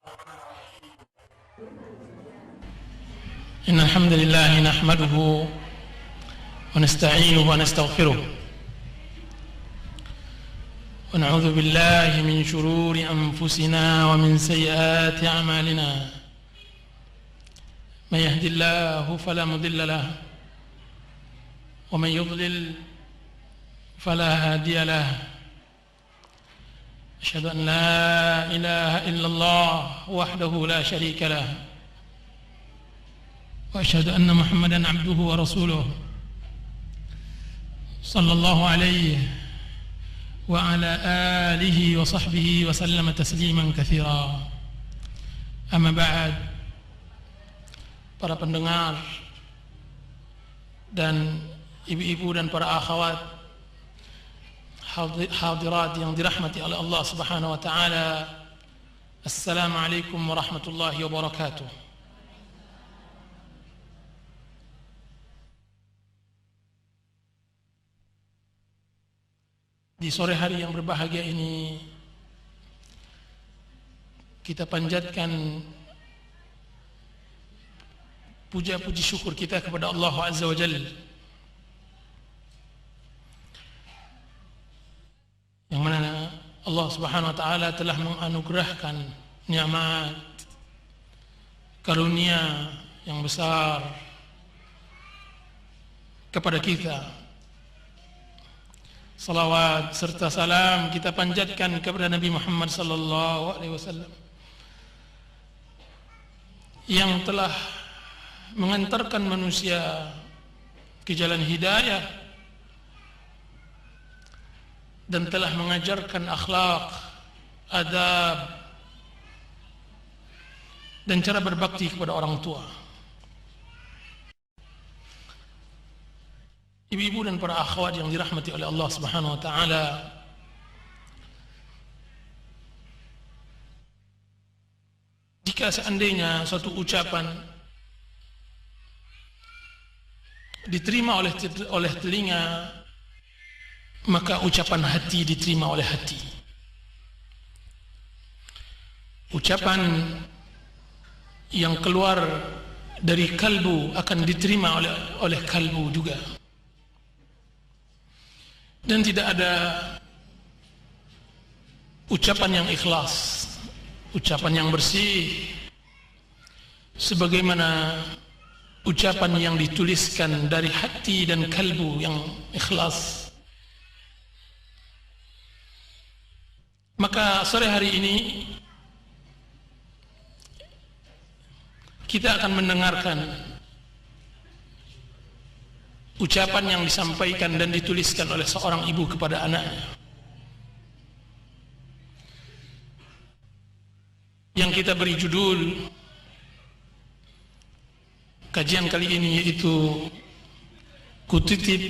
إن الحمد لله نحمده ونستعينه ونستغفره ونعوذ بالله من شرور أنفسنا ومن سيئات أعمالنا من يهد الله فلا مضل له ومن يضلل فلا هادي له أشهد أن لا إله إلا الله وحده لا شريك له وأشهد أن محمدًا عبده ورسوله صلى الله عليه وعلى آله وصحبه وسلم تسليما كثيرا. أما بعد, para pendengar dan ibu-ibu dan para akhwat hadirat yang dirahmati oleh Allah Subhanahu wa taala, Assalamualaikum warahmatullahi wabarakatuh. Di sore hari yang berbahagia ini, kita panjatkan puja-puji syukur kita kepada Allah Azza wa Jalla, yang mana Allah Subhanahu wa taala telah menganugerahkan nikmat karunia yang besar kepada kita. Salawat serta salam kita panjatkan kepada Nabi Muhammad sallallahu alaihi wasallam yang telah mengantarkan manusia ke jalan hidayah dan telah mengajarkan akhlak, adab dan cara berbakti kepada orang tua. Ibu-ibu dan para akhwat yang dirahmati oleh Allah Subhanahu wa taala, jika seandainya suatu ucapan diterima oleh telinga, maka ucapan hati diterima oleh hati. Ucapan yang keluar dari kalbu akan diterima oleh kalbu juga. Dan tidak ada ucapan yang ikhlas, ucapan yang bersih, sebagaimana ucapan yang dituliskan dari hati dan kalbu yang ikhlas. Maka sore hari ini kita akan mendengarkan ucapan yang disampaikan dan dituliskan oleh seorang ibu kepada anaknya, yang kita beri judul kajian kali ini, yaitu Kutitip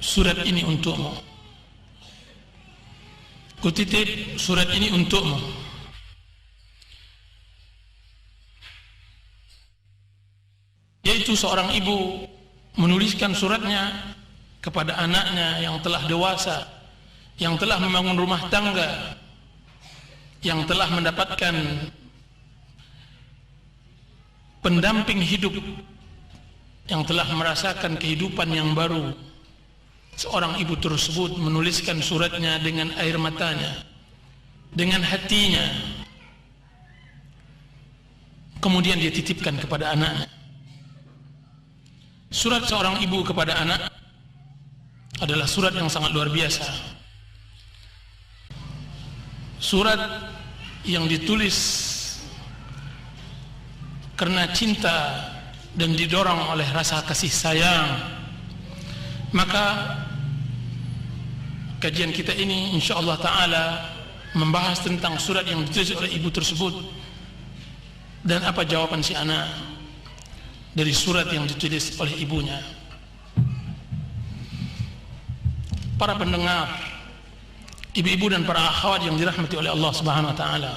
surat ini untukmu. Kutitip surat ini untukmu. Yaitu seorang ibu menuliskan suratnya kepada anaknya yang telah dewasa, yang telah membangun rumah tangga, yang telah mendapatkan pendamping hidup, yang telah merasakan kehidupan yang baru. Seorang ibu tersebut menuliskan suratnya dengan air matanya, dengan hatinya, kemudian dia titipkan kepada anaknya. Surat seorang ibu kepada anak adalah surat yang sangat luar biasa. Surat yang ditulis karena cinta dan didorong oleh rasa kasih sayang. Maka kajian kita ini insyaallah ta'ala membahas tentang surat yang ditulis oleh ibu tersebut dan apa jawaban si anak dari surat yang ditulis oleh ibunya. Para pendengar, ibu-ibu dan para akhwat yang dirahmati oleh Allah Subhanahu wa taala,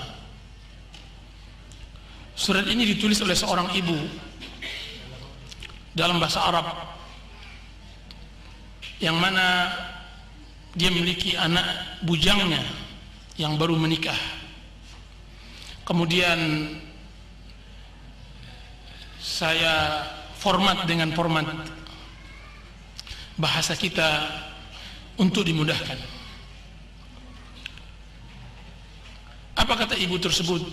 surat ini ditulis oleh seorang ibu dalam bahasa Arab, yang mana dia memiliki anak bujangnya yang baru menikah. kemudian saya format dengan format bahasa kita untuk dimudahkan. Apa kata ibu tersebut?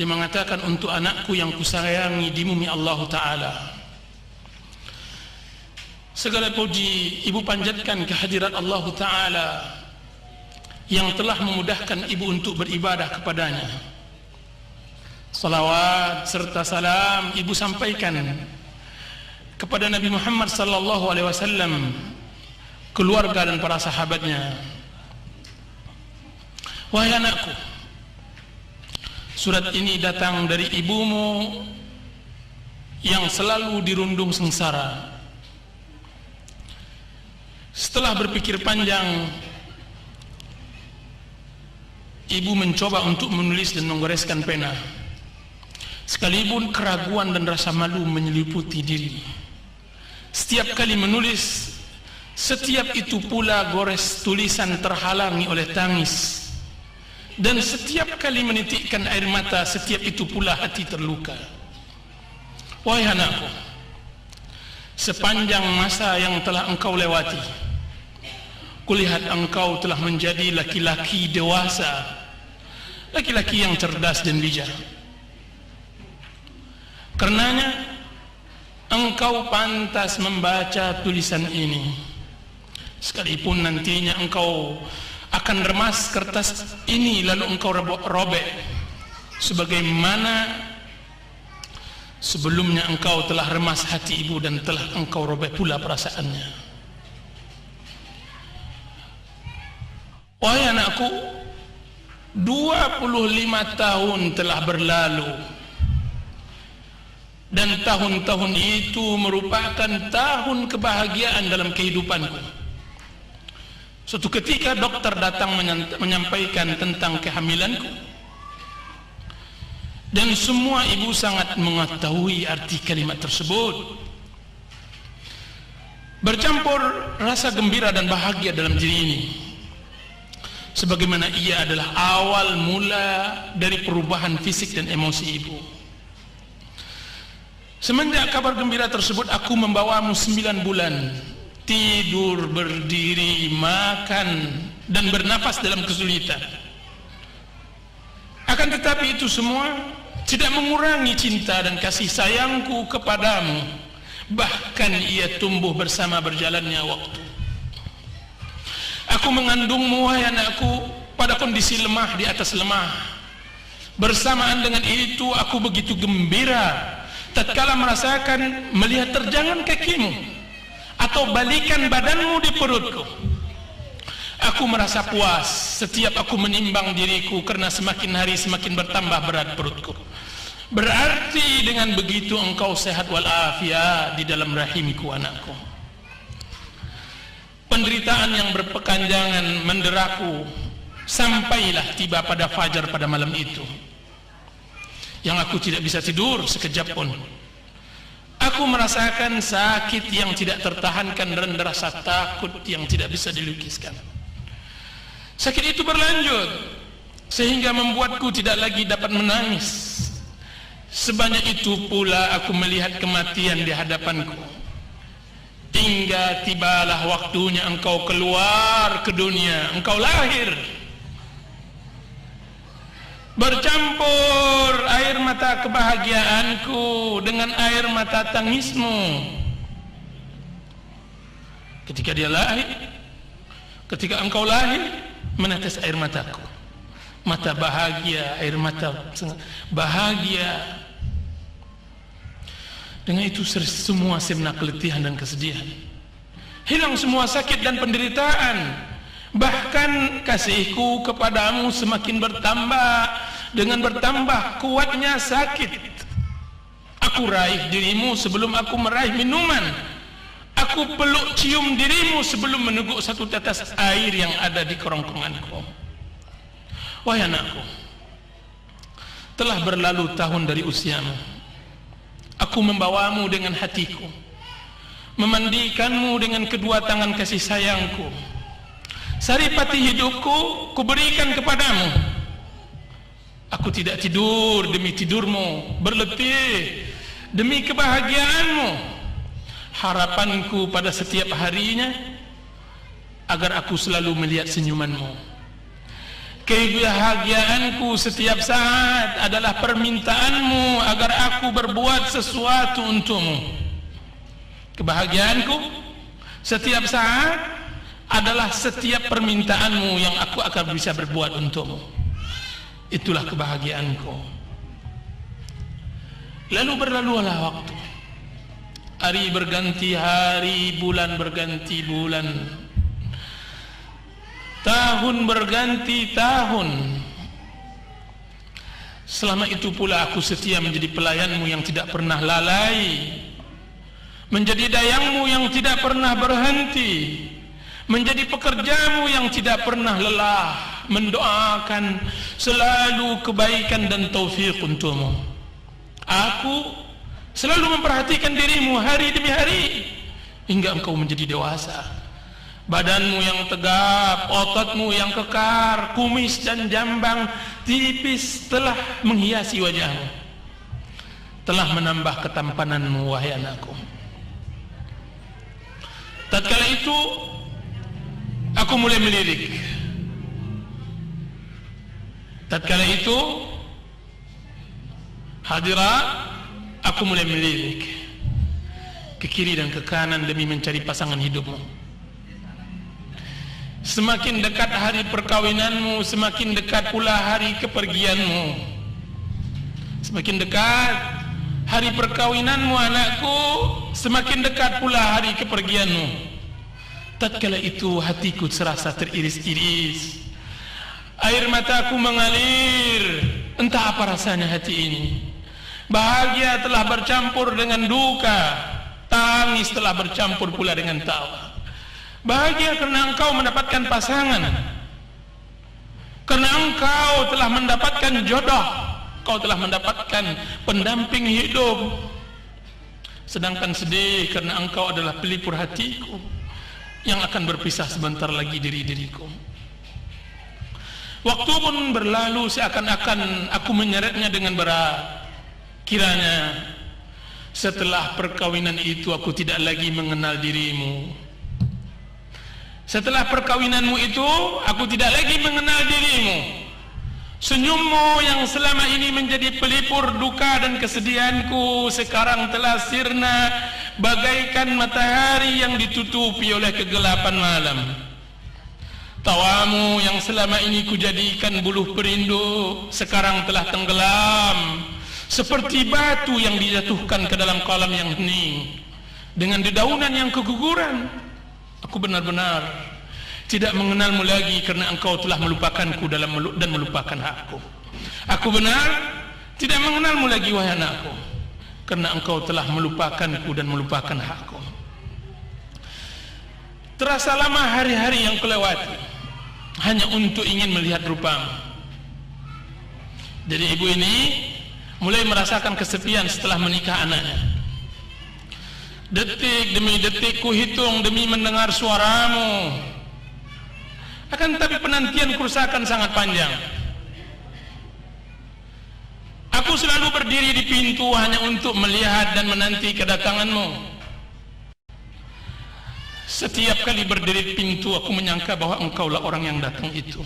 Dia mengatakan, untuk anakku yang kusayangi di bumi Allah Ta'ala, segala puji ibu panjatkan kehadirat Allah Ta'ala yang telah memudahkan ibu untuk beribadah kepadanya. Salawat serta salam ibu sampaikan kepada Nabi Muhammad sallallahu alaihi wasallam, keluarga dan para sahabatnya. Wahai anakku, surat ini datang dari ibumu yang selalu dirundung sengsara. Setelah berpikir panjang, ibu mencoba untuk menulis dan menggoreskan pena, sekalipun keraguan dan rasa malu menyeliputi diri. Setiap kali menulis, setiap itu pula gores tulisan terhalangi oleh tangis, dan setiap kali menitikkan air mata, setiap itu pula hati terluka. Wahai anakku, sepanjang masa yang telah engkau lewati, kulihat engkau telah menjadi laki-laki dewasa, laki-laki yang cerdas dan bijak. Karenanya engkau pantas membaca tulisan ini, sekalipun nantinya engkau akan remas kertas ini lalu engkau robek, sebagaimana sebelumnya engkau telah remas hati ibu dan telah engkau robek pula perasaannya. Wahai anakku, 25 tahun telah berlalu, dan tahun-tahun itu merupakan tahun kebahagiaan dalam kehidupanku. Suatu ketika dokter datang menyampaikan tentang kehamilanku, dan semua ibu sangat mengetahui arti kalimat tersebut. Bercampur rasa gembira dan bahagia dalam diri ini, sebagaimana ia adalah awal mula dari perubahan fisik dan emosi ibu. Semenjak kabar gembira tersebut, aku membawamu 9 bulan tidur, berdiri, makan, dan bernapas dalam kesulitan. Akan tetapi itu semua tidak mengurangi cinta dan kasih sayangku kepadamu. Bahkan ia tumbuh bersama berjalannya waktu. Aku mengandungmu, wahai anakku, pada kondisi lemah di atas lemah. Bersamaan dengan itu aku begitu gembira tatkala merasakan melihat terjangan kakimu atau balikan badanmu di perutku. Aku merasa puas setiap aku menimbang diriku, karena semakin hari semakin bertambah berat perutku. Berarti dengan begitu engkau sehat walafiat di dalam rahimku, anakku. Penderitaan yang berkepanjangan menderaku sampailah tiba pada fajar pada malam itu, yang aku tidak bisa tidur sekejap pun. Aku merasakan sakit yang tidak tertahankan dan rasa takut yang tidak bisa dilukiskan. Sakit itu berlanjut sehingga membuatku tidak lagi dapat menangis. Sebanyak itu pula aku melihat kematian di hadapanku, hingga tibalah waktunya engkau keluar ke dunia, engkau lahir. Bercampur air mata kebahagiaanku dengan air mata tangismu. Ketika dia lahir, ketika engkau lahir, menetes air mataku, mata bahagia, air mata bahagia. Dengan itu semua sejenak keletihan dan kesedihan, hilang semua sakit dan penderitaan. Bahkan kasihku kepadamu semakin bertambah dengan bertambah kuatnya sakit. Aku raih dirimu sebelum aku meraih minuman. Aku peluk cium dirimu sebelum meneguk satu tetes air yang ada di kerongkonganku. Wahai anakku, telah berlalu tahun dari usiamu. Aku membawamu dengan hatiku, memandikanmu dengan kedua tangan kasih sayangku. Saripati hidupku kuberikan kepadamu. Aku tidak tidur demi tidurmu, berletih demi kebahagiaanmu. Harapanku pada setiap harinya agar aku selalu melihat senyumanmu. Kebahagiaanku setiap saat adalah permintaanmu agar aku berbuat sesuatu untukmu. Kebahagiaanku setiap saat adalah setiap permintaanmu yang aku akan bisa berbuat untukmu. Itulah kebahagiaanku. Lalu berlalulah waktu. Hari berganti hari, bulan berganti bulan, tahun berganti tahun. Selama itu pula aku setia menjadi pelayanmu yang tidak pernah lalai, menjadi dayangmu yang tidak pernah berhenti, menjadi pekerjamu yang tidak pernah lelah, mendoakan selalu kebaikan dan taufik untukmu. Aku selalu memperhatikan dirimu hari demi hari hingga engkau menjadi dewasa. Badanmu yang tegap, ototmu yang kekar, kumis dan jambang tipis telah menghiasi wajahmu, telah menambah ketampananmu, wahai anakku. Tatkala itu aku mulai melirik. Tatkala itu hadirat, aku mulai melirik ke kiri dan ke kanan demi mencari pasangan hidupmu. Semakin dekat hari perkawinanmu, semakin dekat pula hari kepergianmu. Semakin dekat hari perkawinanmu anakku, semakin dekat pula hari kepergianmu. Tatkala itu hatiku serasa teriris-iris, air mataku mengalir. Entah apa rasanya hati ini. Bahagia telah bercampur dengan duka, tangis telah bercampur pula dengan tawa. Bahagia karena engkau mendapatkan pasangan, karena engkau telah mendapatkan jodoh, engkau telah mendapatkan pendamping hidup. Sedangkan sedih karena engkau adalah pelipur hatiku yang akan berpisah sebentar lagi dari diriku. Waktu pun berlalu seakan-akan aku menyeretnya dengan berat. Kiranya setelah perkawinan itu aku tidak lagi mengenal dirimu. Setelah perkawinanmu itu aku tidak lagi mengenal dirimu. Senyummu yang selama ini menjadi pelipur duka dan kesedihanku sekarang telah sirna bagaikan matahari yang ditutupi oleh kegelapan malam. Tawamu yang selama ini kujadikan buluh perindu sekarang telah tenggelam seperti batu yang dijatuhkan ke dalam kolam yang hening. Dengan dedaunan yang keguguran, aku benar-benar tidak mengenalmu lagi karena engkau telah melupakanku dan melupakan hakku. Aku benar tidak mengenalmu lagi, wahai anakku, karena engkau telah melupakanku dan melupakan hakku. Terasa lama hari-hari yang kulewati hanya untuk ingin melihat rupamu. Jadi ibu ini mulai merasakan kesepian setelah menikah anaknya. Detik demi detik ku hitung demi mendengar suaramu. Akan tetapi penantian kerusakan sangat panjang. Aku selalu berdiri di pintu hanya untuk melihat dan menanti kedatanganmu. Setiap kali berdiri di pintu aku menyangka bahwa engkaulah orang yang datang itu.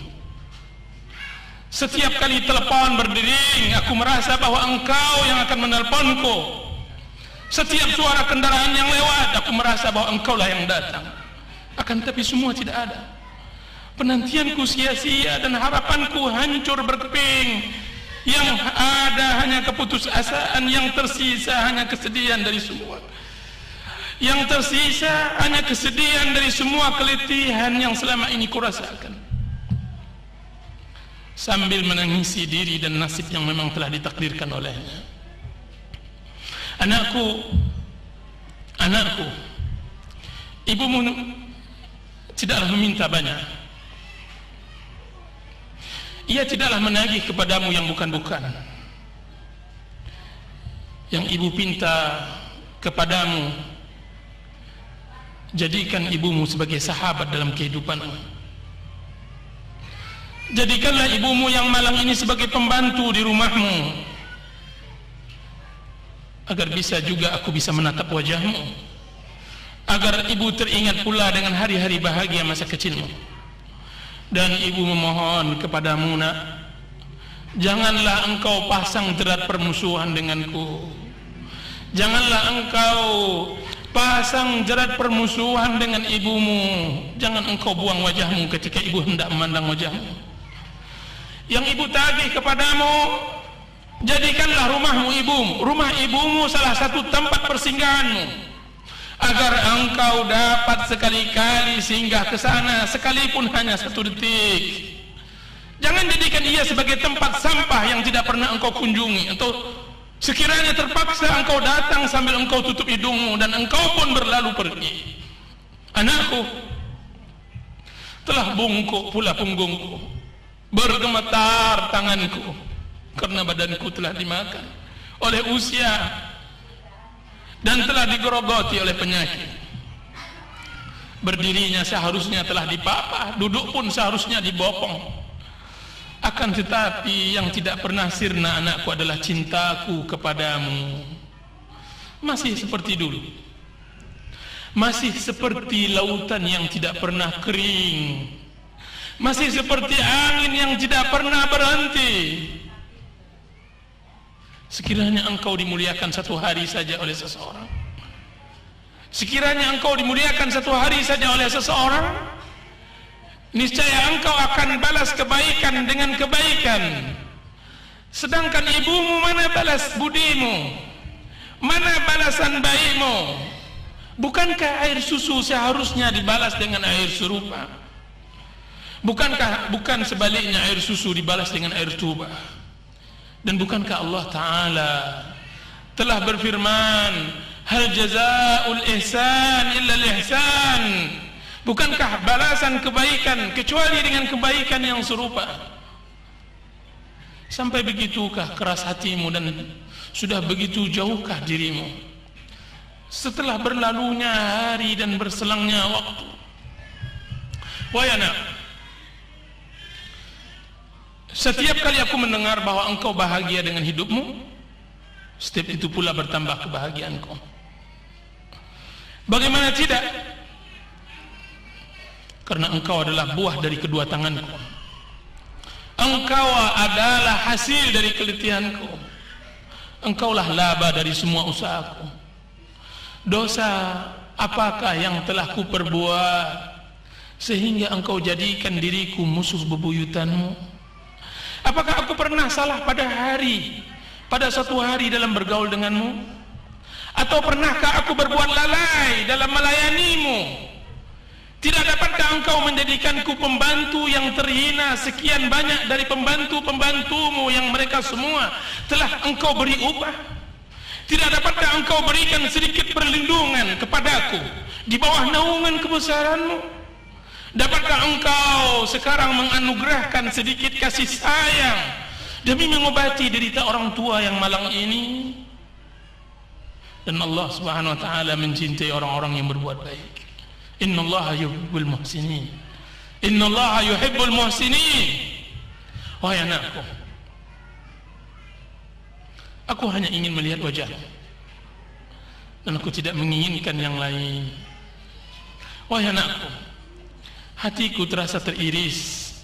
Setiap kali telepon berdering aku merasa bahwa engkau yang akan menelponku. Setiap suara kendaraan yang lewat aku merasa bahwa engkaulah yang datang. Akan tetapi semua tidak ada. Penantianku sia-sia dan harapanku hancur berkeping. Yang ada hanya keputusasaan, yang tersisa hanya kesedihan dari semua. Yang tersisa hanya kesedihan dari semua keletihan yang selama ini kurasakan. Sambil menangisi diri dan nasib yang memang telah ditakdirkan olehnya. Anakku, ibumu tidaklah meminta banyak. Ia tidaklah menagih kepadamu yang bukan-bukan. Yang ibu pinta kepadamu, jadikan ibumu sebagai sahabat dalam kehidupanmu. Jadikanlah ibumu yang malang ini sebagai pembantu di rumahmu, agar bisa juga aku bisa menatap wajahmu, agar ibu teringat pula dengan hari-hari bahagia masa kecilmu. Dan ibu memohon kepadamu, nak, janganlah engkau pasang jerat permusuhan denganku. Janganlah engkau pasang jerat permusuhan dengan ibumu. Jangan engkau buang wajahmu ketika ibu hendak memandang wajahmu. Yang ibu tagih kepadamu, jadikanlah rumah ibumu salah satu tempat persinggahanmu, agar engkau dapat sekali-kali singgah ke sana, sekalipun hanya 1 detik. Jangan jadikan ia sebagai tempat sampah yang tidak pernah engkau kunjungi, atau sekiranya terpaksa engkau datang sambil engkau tutup hidungmu dan engkau pun berlalu pergi. Anakku, telah bungkuk pula punggungku, bergemetar tanganku, karena badanku telah dimakan oleh usia dan telah digerogoti oleh penyakit. Berdirinya seharusnya telah dipapah, duduk pun seharusnya dibopong. Akan tetapi yang tidak pernah sirna, anakku, adalah cintaku kepadamu. Masih seperti dulu, masih seperti lautan yang tidak pernah kering, masih seperti angin yang tidak pernah berhenti. Sekiranya engkau dimuliakan satu hari saja oleh seseorang, sekiranya engkau dimuliakan satu hari saja oleh seseorang, niscaya engkau akan balas kebaikan dengan kebaikan. Sedangkan ibumu, mana balas budimu, mana balasan baikmu? Bukankah air susu seharusnya dibalas dengan air serupa? Bukan sebaliknya air susu dibalas dengan air tuba? Dan bukankah Allah Ta'ala telah berfirman, hal jazaa'ul ihsan illa al-ihsan? Bukankah balasan kebaikan kecuali dengan kebaikan yang serupa? Sampai begitukah keras hatimu dan sudah begitu jauhkah dirimu setelah berlalunya hari dan berselangnya waktu? Wahai anak, setiap kali aku mendengar bahwa engkau bahagia dengan hidupmu, setiap itu pula bertambah kebahagiaanku. Bagaimana tidak? Karena engkau adalah buah dari kedua tanganku. Engkau adalah hasil dari kelitihanku. Engkaulah laba dari semua usahaku. Dosa apakah yang telah ku perbuat sehingga engkau jadikan diriku musuh bebuyutanmu? Apakah aku pernah salah pada suatu hari dalam bergaul denganmu? Atau pernahkah aku berbuat lalai dalam melayanimu? Tidak dapatkah engkau menjadikanku pembantu yang terhina sekian banyak dari pembantu-pembantumu yang mereka semua telah engkau beri upah? Tidak dapatkah engkau berikan sedikit perlindungan kepadaku di bawah naungan kebesaranmu? Dapatkah engkau sekarang menganugerahkan sedikit kasih sayang demi mengobati derita orang tua yang malang ini? Dan Allah Subhanahu wa Ta'ala mencintai orang-orang yang berbuat baik. Innallaha yuhibbul muhsinin. Innallaha yuhibbul muhsinin. Wahai anakku, aku hanya ingin melihat wajahmu dan aku tidak menginginkan yang lain. Wahai anakku, hatiku terasa teriris,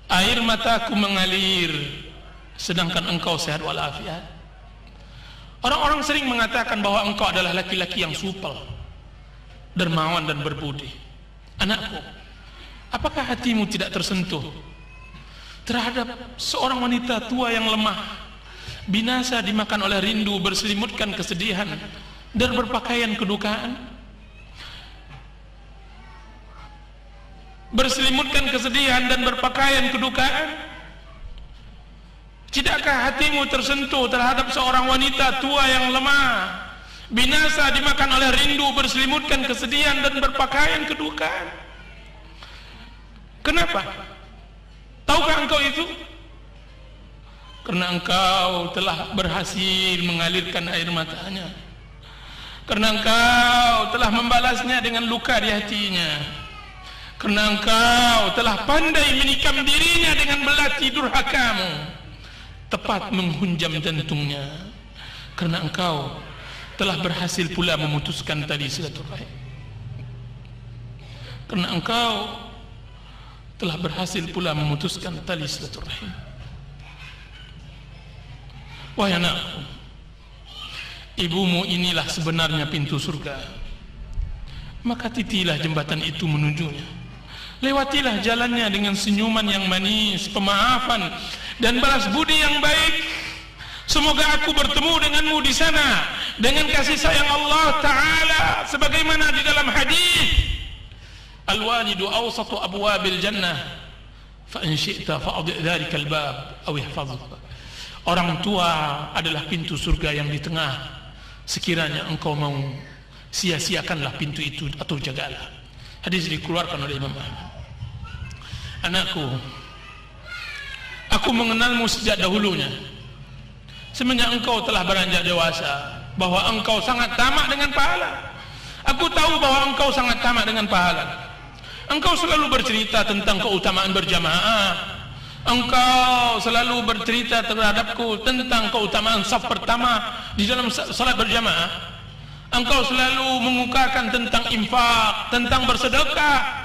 air mataku mengalir, sedangkan engkau sehat walafiat. Orang-orang sering mengatakan bahwa engkau adalah laki-laki yang supel, dermawan dan berbudi. Anakku, apakah hatimu tidak tersentuh terhadap seorang wanita tua yang lemah, binasa dimakan oleh rindu, berselimutkan kesedihan dan berpakaian kedukaan? Berselimutkan kesedihan dan berpakaian kedukaan. Tidakkah hatimu tersentuh terhadap seorang wanita tua yang lemah, binasa dimakan oleh rindu, berselimutkan kesedihan dan berpakaian kedukaan? Kenapa? Tahukah engkau itu? Karena engkau telah berhasil mengalirkan air matanya, karena engkau telah membalasnya dengan luka di hatinya, Karena engkau telah pandai menikam dirinya dengan belati durhakamu, tepat menghunjam jantungnya. Karena engkau telah berhasil pula memutuskan tali silaturahim. Karena engkau telah berhasil pula memutuskan tali silaturahim. Wahai anakku, ibumu inilah sebenarnya pintu surga. Maka titilah jembatan itu menujunya. Lewatilah jalannya dengan senyuman yang manis, pemaafan dan balas budi yang baik. Semoga aku bertemu denganmu di sana dengan kasih sayang Allah Ta'ala, sebagaimana di dalam hadis, al-walidu awsatu abwabil jannah, fa in syi'ta fa'adhi' dzalikal bab aw ihfazhu. Orang tua adalah pintu surga yang di tengah. Sekiranya engkau mau, sia-siakanlah pintu itu atau jagalah. Hadis dikeluarkan oleh Imam Ahmad. Anakku, aku mengenalmu sejak dahulunya. Semenjak engkau telah beranjak dewasa, bahwa engkau sangat tamak dengan pahala. Aku tahu bahwa engkau sangat tamak dengan pahala. Engkau selalu bercerita tentang keutamaan berjamaah. Engkau selalu bercerita terhadapku tentang keutamaan saf pertama di dalam salat berjamaah. Engkau selalu mengukakan tentang infak, tentang bersedekah.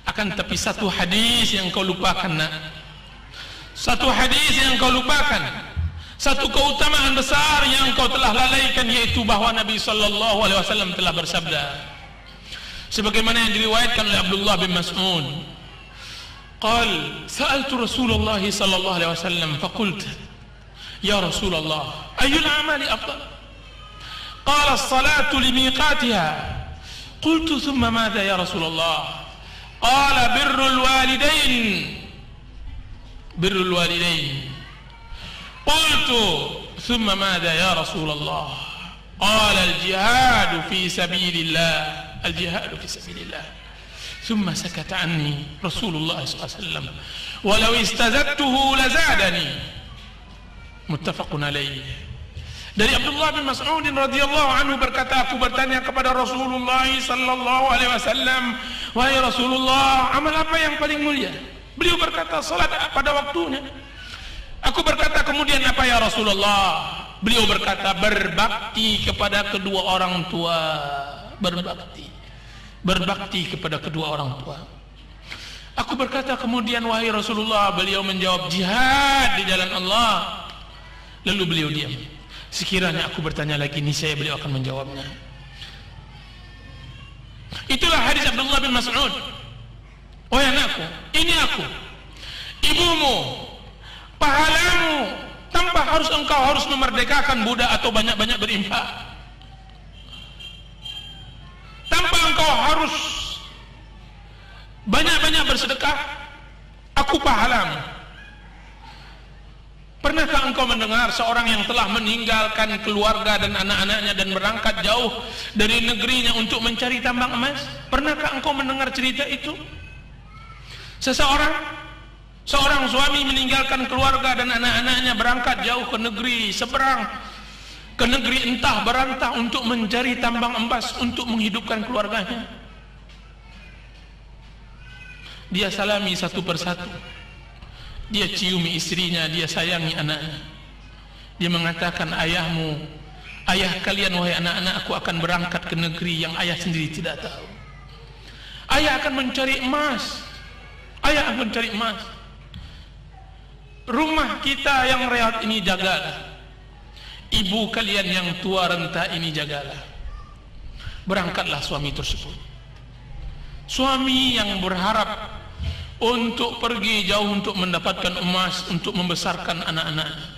Akan tapi satu hadis yang kau lupakan, nak. Satu hadis yang kau lupakan. Satu keutamaan besar yang kau telah lalaikan, yaitu bahwa Nabi sallallahu alaihi wasallam telah bersabda, sebagaimana yang diriwayatkan oleh Abdullah bin Mas'ud, qal sa'altu Rasulullah sallallahu alaihi wasallam faqult ya Rasulullah ayyul a'mali afdal? Qala as-salatu limiqatiha. Qultu thumma madha ya Rasulullah? Qala birrul walidain. Qultu thumma madha ya Rasulullah? Qala al-jihadu fi sabilillah. Thumma sakata anni Rasulullah sallallahu alaihi wasallam walau istazadtuhu lazadani. Muttafaqun alaih. Dari Abdullah bin Mas'ud radhiyallahu anhu berkata, aku bertanya kepada Rasulullah sallallahu alaihi wasallam, wahai Rasulullah, amal apa yang paling mulia? Beliau berkata, salat pada waktunya. Aku berkata, kemudian apa ya Rasulullah? Beliau berkata, berbakti kepada kedua orang tua. Berbakti kepada kedua orang tua. Aku berkata, kemudian wahai Rasulullah? Beliau menjawab, jihad di jalan Allah. Lalu beliau diam. Sekiranya aku bertanya lagi, niscaya beliau akan menjawabnya. Itulah hadis Abdullah bin Mas'ud. Wahai anakku, ini aku, ibumu, pahalamu, tanpa engkau harus memerdekakan budak atau banyak-banyak berinfak, tanpa engkau harus banyak-banyak bersedekah. Aku pahalamu. Pernahkah engkau mendengar seorang yang telah meninggalkan keluarga dan anak-anaknya dan berangkat jauh dari negerinya untuk mencari tambang emas? Pernahkah engkau mendengar cerita itu? Seorang suami meninggalkan keluarga dan anak-anaknya berangkat jauh ke negeri seberang, ke negeri entah berantah untuk mencari tambang emas untuk menghidupkan keluarganya. Dia salami satu persatu. Dia ciumi istrinya, dia sayangi anaknya. Dia mengatakan, ayah kalian wahai anak-anak, aku akan berangkat ke negeri yang ayah sendiri tidak tahu. Ayah akan mencari emas. Rumah kita yang rehat ini jagalah. Ibu kalian yang tua renta ini jagalah. Berangkatlah suami tersebut. Suami yang berharap untuk pergi jauh untuk mendapatkan emas, untuk membesarkan anak-anaknya,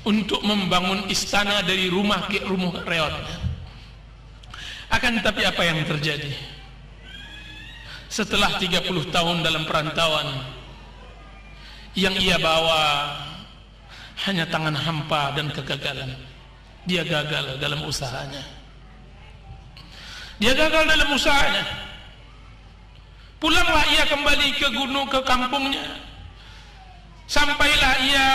untuk membangun istana dari rumah ke rumah reotnya. Akan tetapi apa yang terjadi? Setelah 30 tahun dalam perantauan, yang ia bawa hanya tangan hampa dan kegagalan. Dia gagal dalam usahanya. Pulanglah ia kembali ke gunung, ke kampungnya. Sampailah ia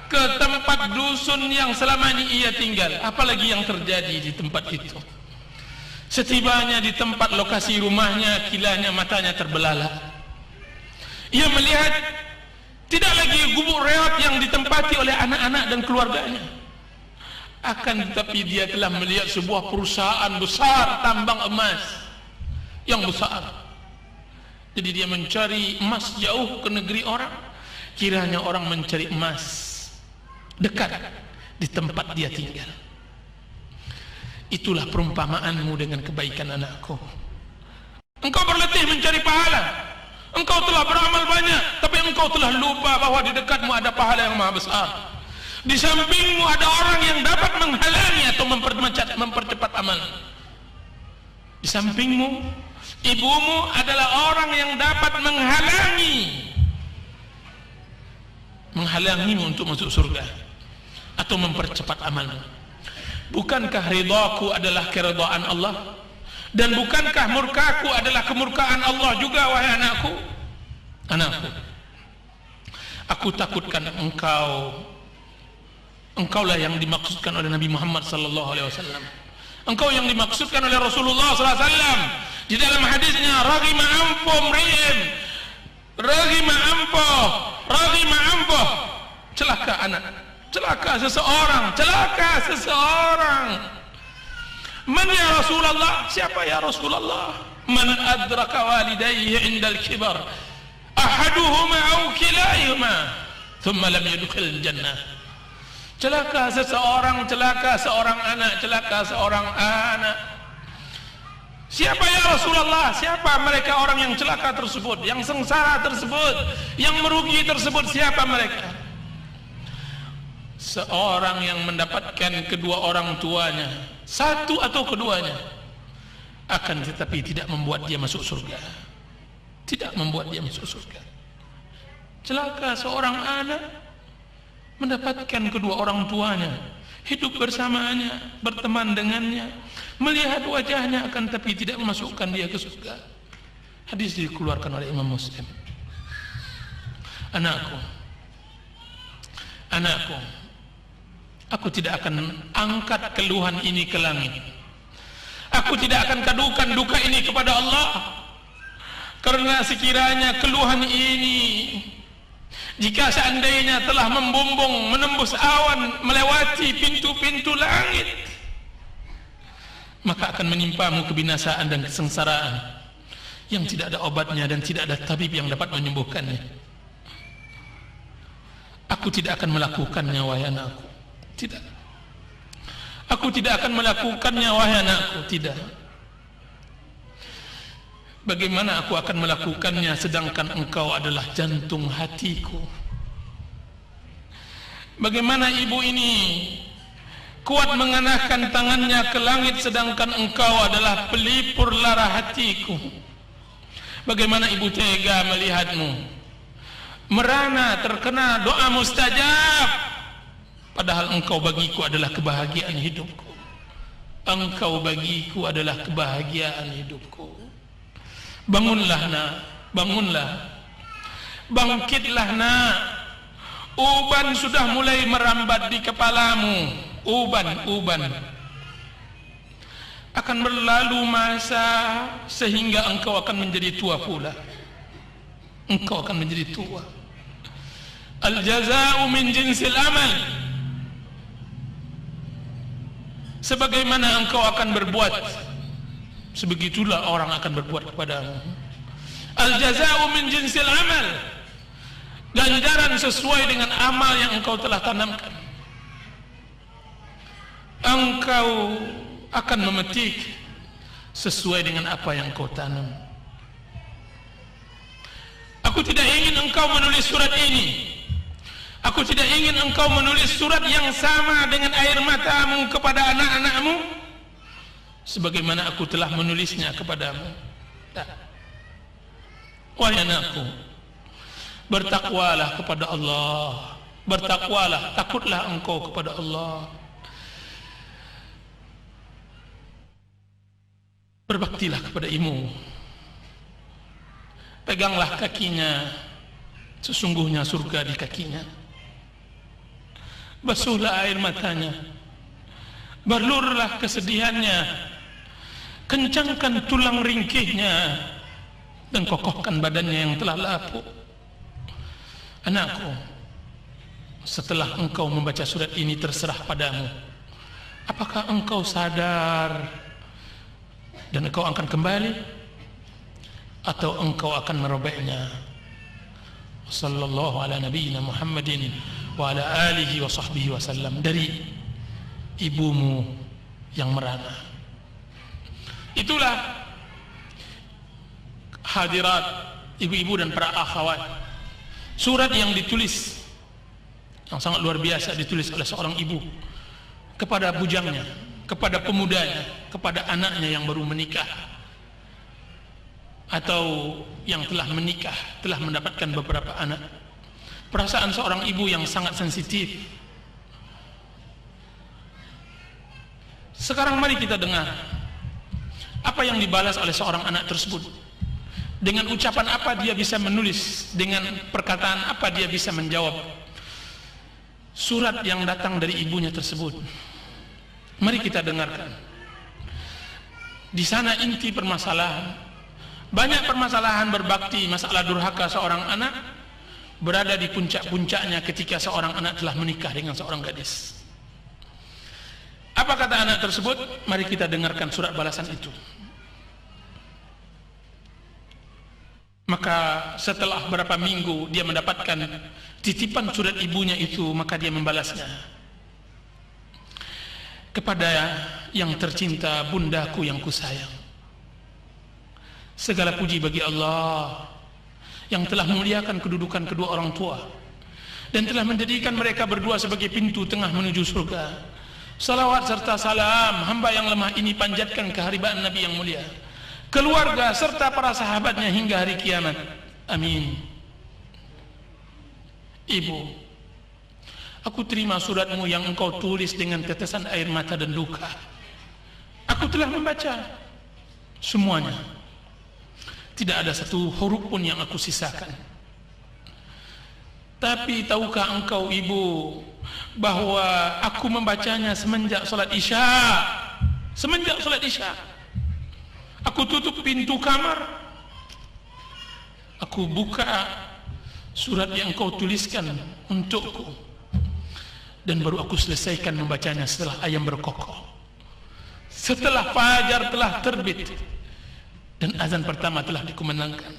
ke tempat dusun yang selama ini ia tinggal. Apalagi yang terjadi di tempat itu? Setibanya di tempat lokasi rumahnya, kilanya matanya terbelalak. Ia melihat tidak lagi gubuk reot yang ditempati oleh anak-anak dan keluarganya. Akan tetapi dia telah melihat sebuah perusahaan besar tambang emas yang besar. Jadi dia mencari emas jauh ke negeri orang. Kiranya orang mencari emas dekat di tempat dia tinggal. Itulah perumpamaanmu dengan kebaikan anakku. Engkau berletih mencari pahala. Engkau telah beramal banyak, tapi engkau telah lupa bahwa di dekatmu ada pahala yang maha besar. Di sampingmu ada orang yang dapat menghalangi atau mempercepat amal. Di sampingmu, ibumu adalah orang yang dapat menghalangimu untuk masuk surga atau mempercepat amalmu. Bukankah ridhaku adalah keridhaan Allah? Dan bukankah murkaku adalah kemurkaan Allah juga, wahai anakku? Anakku, aku takutkan engkaulah yang dimaksudkan oleh Nabi Muhammad sallallahu alaihi wasallam. Engkau yang dimaksudkan oleh Rasulullah sallallahu alaihi wasallam di dalam hadisnya, raghima anfu mri'in, raghima anfu, celaka anak, celaka seseorang. Man ya Rasulullah? Siapa ya Rasulullah? Man adraka walidayhi indal kibar ahaduhuma aw kilayhuma thumma lam yadkhul jannah. Celaka seseorang, celaka seorang anak, celaka seorang anak. Siapa ya Rasulullah? Siapa mereka orang yang celaka tersebut, yang sengsara tersebut, yang merugi tersebut? Siapa mereka? Seorang yang mendapatkan kedua orang tuanya, satu atau keduanya, akan tetapi tidak membuat dia masuk surga. Tidak membuat dia masuk surga. Celaka seorang anak mendapatkan kedua orang tuanya, hidup bersamanya, berteman dengannya, melihat wajahnya, akan tapi tidak memasukkan dia ke surga. Hadis dikeluarkan oleh Imam Muslim. Anakku, aku tidak akan angkat keluhan ini ke langit. Aku tidak akan kadukan duka ini kepada Allah, karena sekiranya keluhan ini, jika seandainya telah membumbung, menembus awan, melewati pintu-pintu langit, maka akan menimpamu kebinasaan dan kesengsaraan yang tidak ada obatnya dan tidak ada tabib yang dapat menyembuhkannya. Aku tidak akan melakukannya, wahai anakku. Tidak. Aku tidak akan melakukannya, wahai anakku. Tidak. Bagaimana aku akan melakukannya sedangkan engkau adalah jantung hatiku? Bagaimana ibu ini kuat menganahkan tangannya ke langit sedangkan engkau adalah pelipur lara hatiku? Bagaimana ibu tega melihatmu merana terkena doa mustajab, padahal engkau bagiku adalah kebahagiaan hidupku. Engkau bagiku adalah kebahagiaan hidupku. Bangunlah nak, bangunlah, bangkitlah nak. Uban sudah mulai merambat di kepalamu. Uban akan berlalu masa sehingga engkau akan menjadi tua pula. Engkau akan menjadi tua. Al jaza'u min jinsil amal. Sebagaimana engkau akan berbuat, sebegitulah orang akan berbuat kepadamu. Al jaza'u min jinsil amal. Ganjaran sesuai dengan amal yang engkau telah tanamkan. Engkau akan memetik sesuai dengan apa yang kau tanam. Aku tidak ingin engkau menulis surat ini. Aku tidak ingin engkau menulis surat yang sama dengan air matamu kepada anak-anakmu sebagaimana aku telah menulisnya kepadamu. Wahai anakku, bertakwalah kepada Allah. Bertakwalah, takutlah engkau kepada Allah. Berbaktilah kepada ibu. Peganglah kakinya, sesungguhnya surga di kakinya. Basuhlah air matanya, berlurlah kesedihannya, kencangkan tulang ringkihnya dan kokohkan badannya yang telah lapuk. Anakku, setelah engkau membaca surat ini terserah padamu. Apakah engkau sadar dan engkau akan kembali, atau engkau akan merobeknya? Sallallahu ala nabiyyina Muhammadin wa ala alihi wa sahbihi wasallam. Dari ibumu yang merana. Itulah hadirat ibu-ibu dan para akhwat, surat yang ditulis, yang sangat luar biasa, ditulis oleh seorang ibu kepada bujangnya, kepada pemudanya, kepada anaknya yang baru menikah atau yang telah menikah, telah mendapatkan beberapa anak. Perasaan seorang ibu yang sangat sensitif. Sekarang mari kita dengar apa yang dibalas oleh seorang anak tersebut. Dengan ucapan apa dia bisa menulis, dengan perkataan apa dia bisa menjawab surat yang datang dari ibunya tersebut. Mari kita dengarkan. Di sana inti permasalahan. Banyak permasalahan berbakti, masalah durhaka seorang anak berada di puncak-puncaknya ketika seorang anak telah menikah dengan seorang gadis. Apa kata anak tersebut? Mari kita dengarkan surat balasan itu. Maka setelah beberapa minggu dia mendapatkan titipan surat ibunya itu, maka dia membalasnya. Kepada yang tercinta, bundaku yang kusayang, segala puji bagi Allah yang telah memuliakan kedudukan kedua orang tua dan telah menjadikan mereka berdua sebagai pintu tengah menuju surga. Salawat serta salam hamba yang lemah ini panjatkan keharibaan Nabi yang mulia, keluarga serta para sahabatnya hingga hari kiamat. Amin. Ibu, aku terima suratmu yang engkau tulis dengan tetesan air mata dan duka. Aku telah membaca semuanya. Tidak ada satu huruf pun yang aku sisakan. Tapi tahukah engkau, ibu, bahwa aku membacanya semenjak salat Isya. Semenjak salat Isya. Aku tutup pintu kamar, aku buka surat yang engkau tuliskan untukku, dan baru aku selesaikan membacanya setelah ayam berkokok, setelah fajar telah terbit dan azan pertama telah dikumandangkan.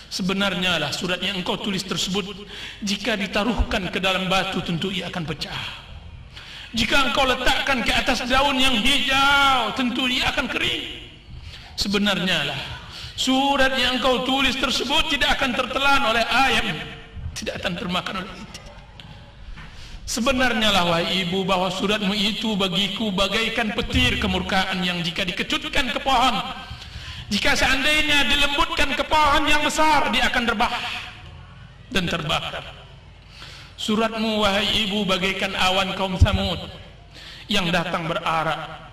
Sebenarnya lah surat yang engkau tulis tersebut, jika ditaruhkan ke dalam batu tentu ia akan pecah. Jika engkau letakkan ke atas daun yang hijau tentu ia akan kering. Sebenarnya lah surat yang engkau tulis tersebut tidak akan tertelan oleh ayam, tidak akan termakan oleh itu. Sebenarnya lah wahai ibu, bahwa suratmu itu bagiku bagaikan petir kemurkaan yang jika dikecutkan ke pohon, jika seandainya dilembutkan ke pohon yang besar, dia akan rebah dan terbakar. Suratmu wahai ibu bagaikan awan kaum Samud yang datang berarak,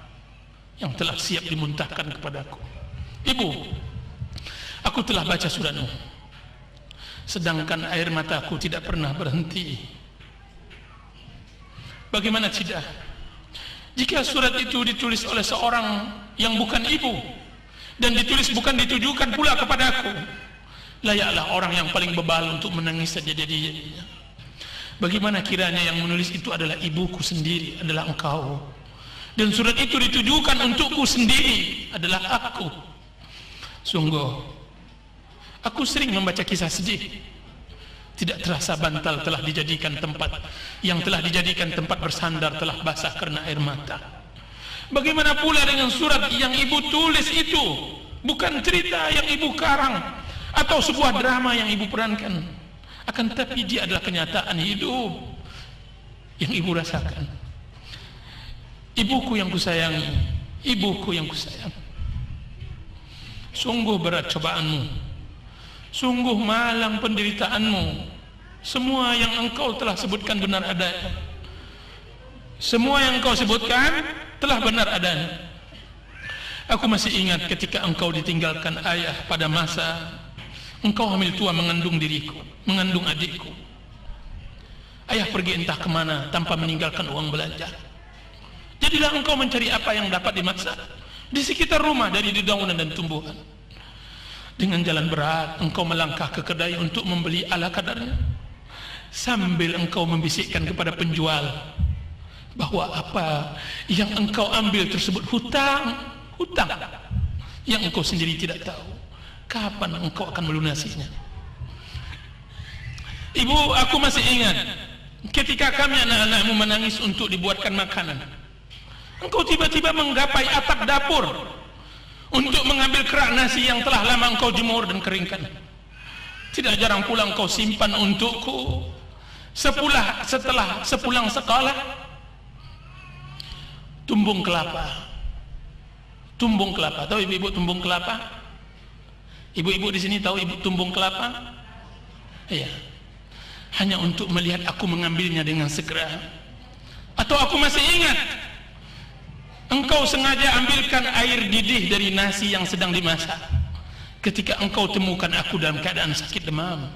yang telah siap dimuntahkan kepadaku. Ibu, aku telah baca suratmu, sedangkan air mataku tidak pernah berhenti. Bagaimana tidak jika surat itu ditulis oleh seorang yang bukan ibu, dan ditulis bukan ditujukan pula kepadaku? Layaklah orang yang paling bebal untuk menangis saja jadinya. Bagaimana kiranya yang menulis itu adalah ibuku sendiri, adalah engkau, dan surat itu ditujukan untukku sendiri, adalah aku. Sungguh aku sering membaca kisah sedih. Tidak terasa bantal telah dijadikan tempat, yang telah dijadikan tempat bersandar telah basah karena air mata. Bagaimana pula dengan surat yang ibu tulis itu? Bukan cerita yang ibu karang atau sebuah drama yang ibu perankan, akan tetapi dia adalah kenyataan hidup yang ibu rasakan. Ibuku yang kusayangi, ibuku yang kusayangi. Sungguh berat cobaanmu, sungguh malang penderitaanmu. Semua yang engkau telah sebutkan benar adanya. Semua yang engkau sebutkan telah benar adanya. Aku masih ingat ketika engkau ditinggalkan ayah pada masa engkau hamil tua mengandung diriku, mengandung adikku. Ayah pergi entah kemana tanpa meninggalkan uang belanja. Jadilah engkau mencari apa yang dapat dimasak, di sekitar rumah, dari dedaunan dan tumbuhan. Dengan jalan berat engkau melangkah ke kedai untuk membeli ala kadarnya, sambil engkau membisikkan kepada penjual bahwa apa yang engkau ambil tersebut hutang yang engkau sendiri tidak tahu kapan engkau akan melunasinya. Ibu, aku masih ingat ketika kami anak-anakmu menangis untuk dibuatkan makanan, engkau tiba-tiba menggapai atap dapur untuk mengambil kerak nasi yang telah lama engkau jemur dan keringkan. Tidak jarang pula engkau simpan untukku setelah sepulang sekolah tumbung kelapa. Tahu ibu-ibu tumbung kelapa? Ibu-ibu di sini tahu ibu tumbung kelapa? Iya. Hanya untuk melihat aku mengambilnya dengan segera. Atau aku masih ingat engkau sengaja ambilkan air didih dari nasi yang sedang dimasak ketika engkau temukan aku dalam keadaan sakit demam.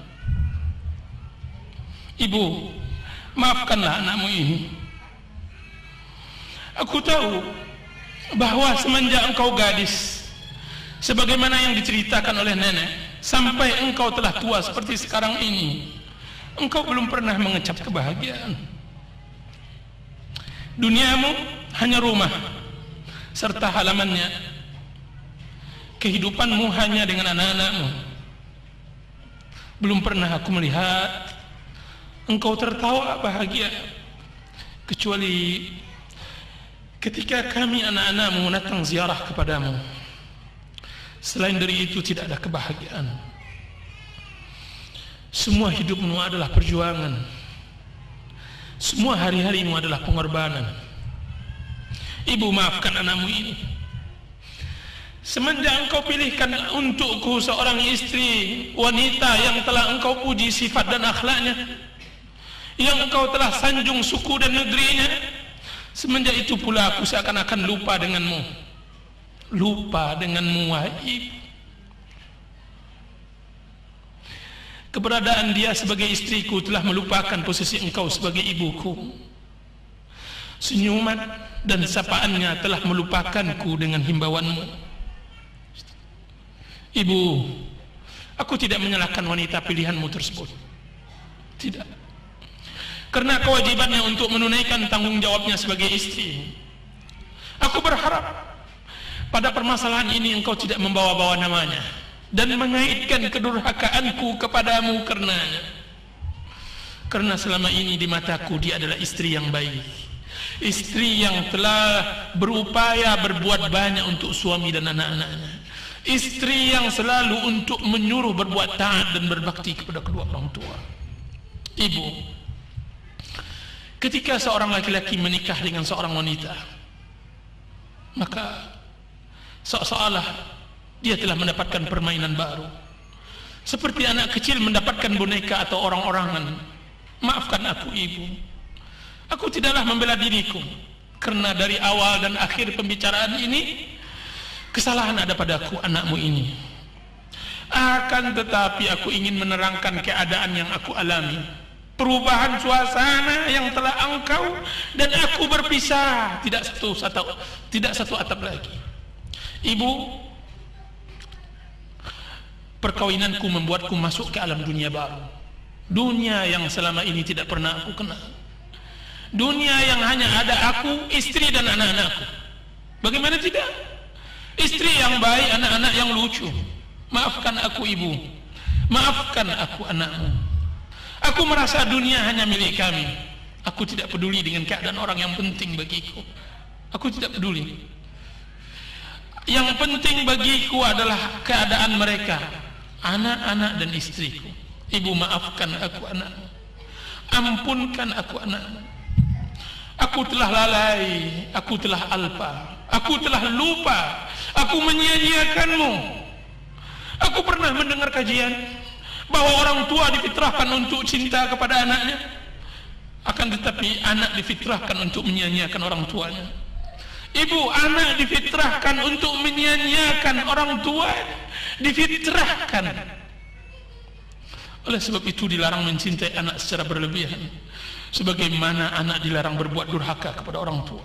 Ibu, maafkanlah anakmu ini. Aku tahu bahwa semenjak engkau gadis, sebagaimana yang diceritakan oleh nenek, sampai engkau telah tua seperti sekarang ini, engkau belum pernah mengecap kebahagiaan. Duniamu hanya rumah serta halamannya. Kehidupanmu hanya dengan anak-anakmu. Belum pernah aku melihat engkau tertawa bahagia, kecuali ketika kami anak-anakmu datang ziarah kepadamu. Selain dari itu tidak ada kebahagiaan. Semua hidupmu adalah perjuangan. Semua hari-harimu adalah pengorbanan. Ibu, maafkan anakmu ini. Semenjak engkau pilihkan untukku seorang istri wanita yang telah engkau puji sifat dan akhlaknya, yang engkau telah sanjung suku dan negerinya, semenjak itu pula aku seakan-akan lupa denganmu. Lupa denganmu, wahai ibu. Keberadaan dia sebagai istriku telah melupakan posisi engkau sebagai ibuku. Senyuman dan sapaannya telah melupakanku dengan himbauanmu. Ibu, aku tidak menyalahkan wanita pilihanmu tersebut. Tidak. Karena kewajibannya untuk menunaikan tanggung jawabnya sebagai istri. Aku berharap pada permasalahan ini engkau tidak membawa-bawa namanya dan mengaitkan kedurhakaanku kepadamu karenanya. Karena selama ini di mataku dia adalah istri yang baik, istri yang telah berupaya berbuat banyak untuk suami dan anak-anaknya, istri yang selalu untuk menyuruh berbuat taat dan berbakti kepada kedua orang tua. Ibu, ketika seorang laki-laki menikah dengan seorang wanita, maka seolah-olah dia telah mendapatkan permainan baru, seperti anak kecil mendapatkan boneka atau orang-orangan. Maafkan aku, ibu. Aku tidaklah membela diriku, karena dari awal dan akhir pembicaraan ini kesalahan ada padaku, anakmu ini. Akan tetapi aku ingin menerangkan keadaan yang aku alami, perubahan suasana yang telah engkau dan aku berpisah, tidak satu atap lagi. Ibu, perkawinanku membuatku masuk ke alam dunia baru, dunia yang selama ini tidak pernah aku kenal, dunia yang hanya ada aku, istri dan anak-anakku. Bagaimana tidak? Istri yang baik, anak-anak yang lucu. Maafkan aku, ibu. Maafkan aku, anakmu. Aku merasa dunia hanya milik kami. Aku tidak peduli dengan keadaan orang yang penting bagiku. Aku tidak peduli. Yang penting bagiku adalah keadaan mereka, anak-anak dan istriku. Ibu, maafkan aku, anakmu. Ampunkan aku, anakmu. Aku telah lalai, aku telah alpa, aku telah lupa, aku menyia-nyiakanmu. Aku pernah mendengar kajian bahwa orang tua difitrahkan untuk cinta kepada anaknya, akan tetapi anak difitrahkan untuk menyia-nyiakan orang tuanya. Ibu, anak difitrahkan untuk menyia-nyiakan orang tua, difitrahkan. Oleh sebab itu dilarang mencintai anak secara berlebihan, sebagaimana anak dilarang berbuat durhaka kepada orang tua.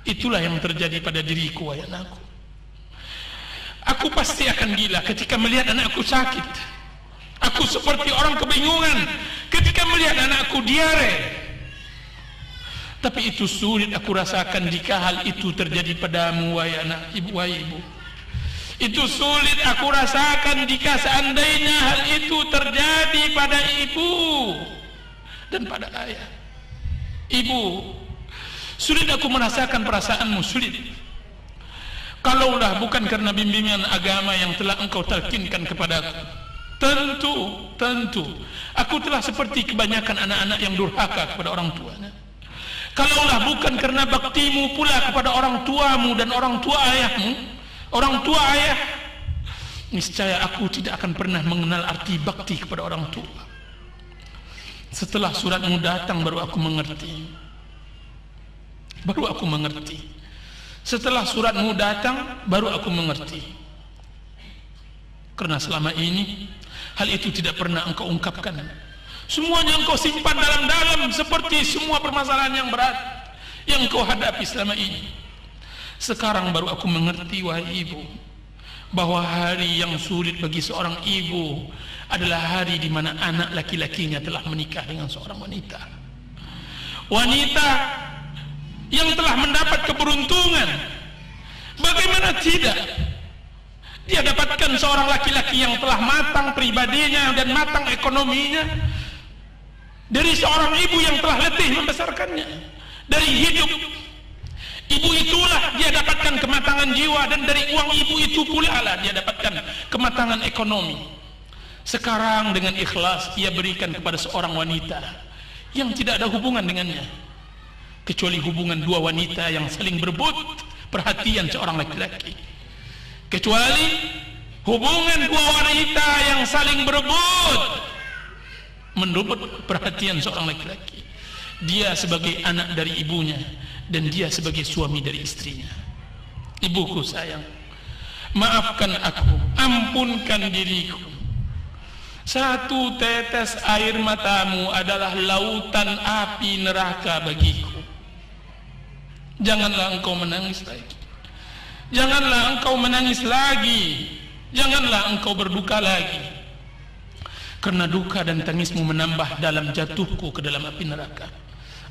Itulah yang terjadi pada diriku, wahai anakku. Aku pasti akan gila ketika melihat anakku sakit. Aku seperti orang kebingungan ketika melihat anakku diare. Tapi itu sulit aku rasakan jika hal itu terjadi padamu, wahai anak ibu, wahai ibu. Itu sulit aku rasakan jika seandainya hal itu terjadi pada ibu dan pada ayah. Ibu, sulit aku merasakan perasaanmu, sulit. Kalaulah bukan karena bimbingan agama yang telah engkau talkinkan kepadaku, tentu aku telah seperti kebanyakan anak-anak yang durhaka kepada orang tuanya. Kalaulah bukan karena baktimu pula kepada orang tuamu dan orang tua ayahmu, orang tua ayah, niscaya aku tidak akan pernah mengenal arti bakti kepada orang tua. Setelah suratmu datang baru aku mengerti. Setelah suratmu datang baru aku mengerti. Karena selama ini hal itu tidak pernah engkau ungkapkan. Semuanya engkau simpan dalam-dalam, seperti semua permasalahan yang berat yang engkau hadapi selama ini. Sekarang baru aku mengerti, wahai ibu, bahwa hari yang sulit bagi seorang ibu adalah hari di mana anak laki-lakinya telah menikah dengan seorang wanita. Wanita yang telah mendapat keberuntungan. Bagaimana tidak? Dia dapatkan seorang laki-laki yang telah matang pribadinya dan matang ekonominya, dari seorang ibu yang telah letih membesarkannya. Dari hidup ibu itulah dia dapatkan kematangan jiwa, dan dari uang ibu itu pula lah dia dapatkan kematangan ekonomi. Sekarang dengan ikhlas ia berikan kepada seorang wanita yang tidak ada hubungan dengannya, kecuali hubungan dua wanita yang saling berebut perhatian seorang laki-laki. Kecuali hubungan dua wanita yang saling berebut merebut perhatian seorang laki-laki. Dia sebagai anak dari ibunya dan dia sebagai suami dari istrinya. Ibuku sayang, maafkan aku, ampunkan diriku. Satu tetes air matamu adalah lautan api neraka bagiku. Janganlah engkau menangis lagi. Janganlah engkau menangis lagi. Janganlah engkau berduka lagi. Karena duka dan tangismu menambah dalam jatuhku ke dalam api neraka.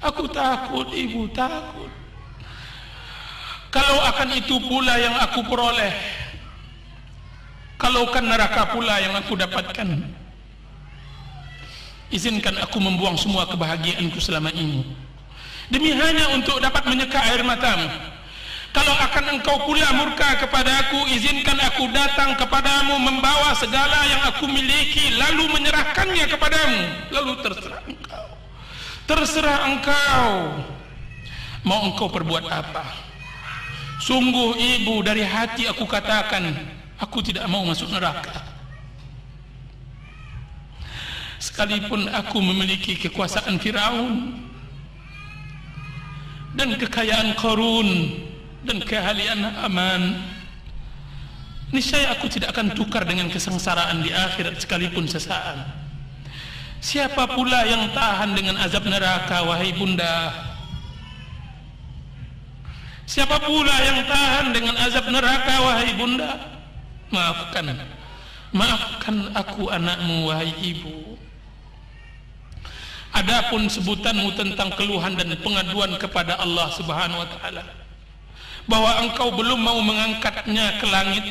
Aku takut, ibu, takut. Kalau akan itu pula yang aku peroleh, kalau kan neraka pula yang aku dapatkan, izinkan aku membuang semua kebahagiaanku selama ini demi hanya untuk dapat menyeka air matamu. Kalau akan engkau pula murka kepadaku, izinkan aku datang kepadamu membawa segala yang aku miliki, lalu menyerahkannya kepadamu. Lalu terserah engkau mau engkau perbuat apa. Sungguh ibu, dari hati aku katakan, aku tidak mau masuk neraka. Sekalipun aku memiliki kekuasaan Firaun dan kekayaan Qarun dan keahlian Haman, niscaya aku tidak akan tukar dengan kesengsaraan di akhirat sekalipun sesaat. Siapa pula yang tahan dengan azab neraka, wahai bunda? Siapa pula yang tahan dengan azab neraka, wahai bunda? Maafkan aku anakmu, wahai ibu. Adapun sebutanmu tentang keluhan dan pengaduan kepada Allah Subhanahu wa taala, bahwa engkau belum mau mengangkatnya ke langit,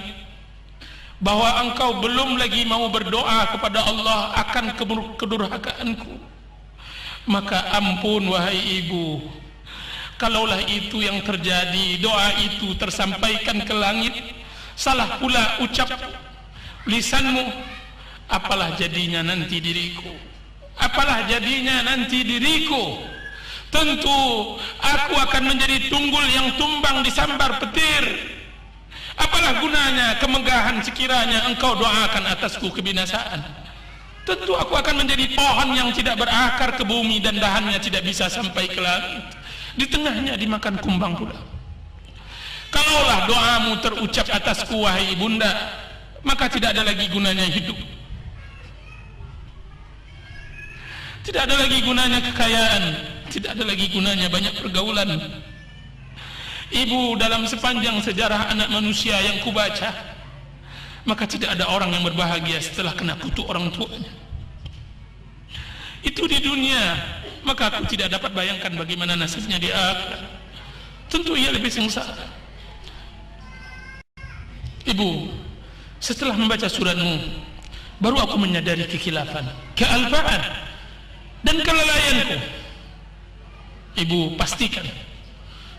bahwa engkau belum lagi mau berdoa kepada Allah akan kedurhakaanku, maka ampun wahai ibu, kalaulah itu yang terjadi, doa itu tersampaikan ke langit, salah pula ucap lisanmu, apalah jadinya nanti diriku? Apalah jadinya nanti diriku? Tentu aku akan menjadi tunggul yang tumbang disambar petir. Apalah gunanya kemegahan sekiranya engkau doakan atasku kebinasaan? Tentu aku akan menjadi pohon yang tidak berakar ke bumi dan dahannya tidak bisa sampai ke langit. Di tengahnya dimakan kumbang pula. Kalaulah doamu terucap atasku, wahai bunda, maka tidak ada lagi gunanya hidup. Tidak ada lagi gunanya kekayaan, tidak ada lagi gunanya banyak pergaulan. Ibu, dalam sepanjang sejarah anak manusia yang kubaca, maka tidak ada orang yang berbahagia setelah kena kutuk orang tuanya. Itu di dunia, maka aku tidak dapat bayangkan bagaimana nasibnya di akhirat. Tentu ia lebih sengsara. Ibu, setelah membaca suratmu, baru aku menyadari kekhilafan, kealpaan dan kelalaianku. Ibu, pastikan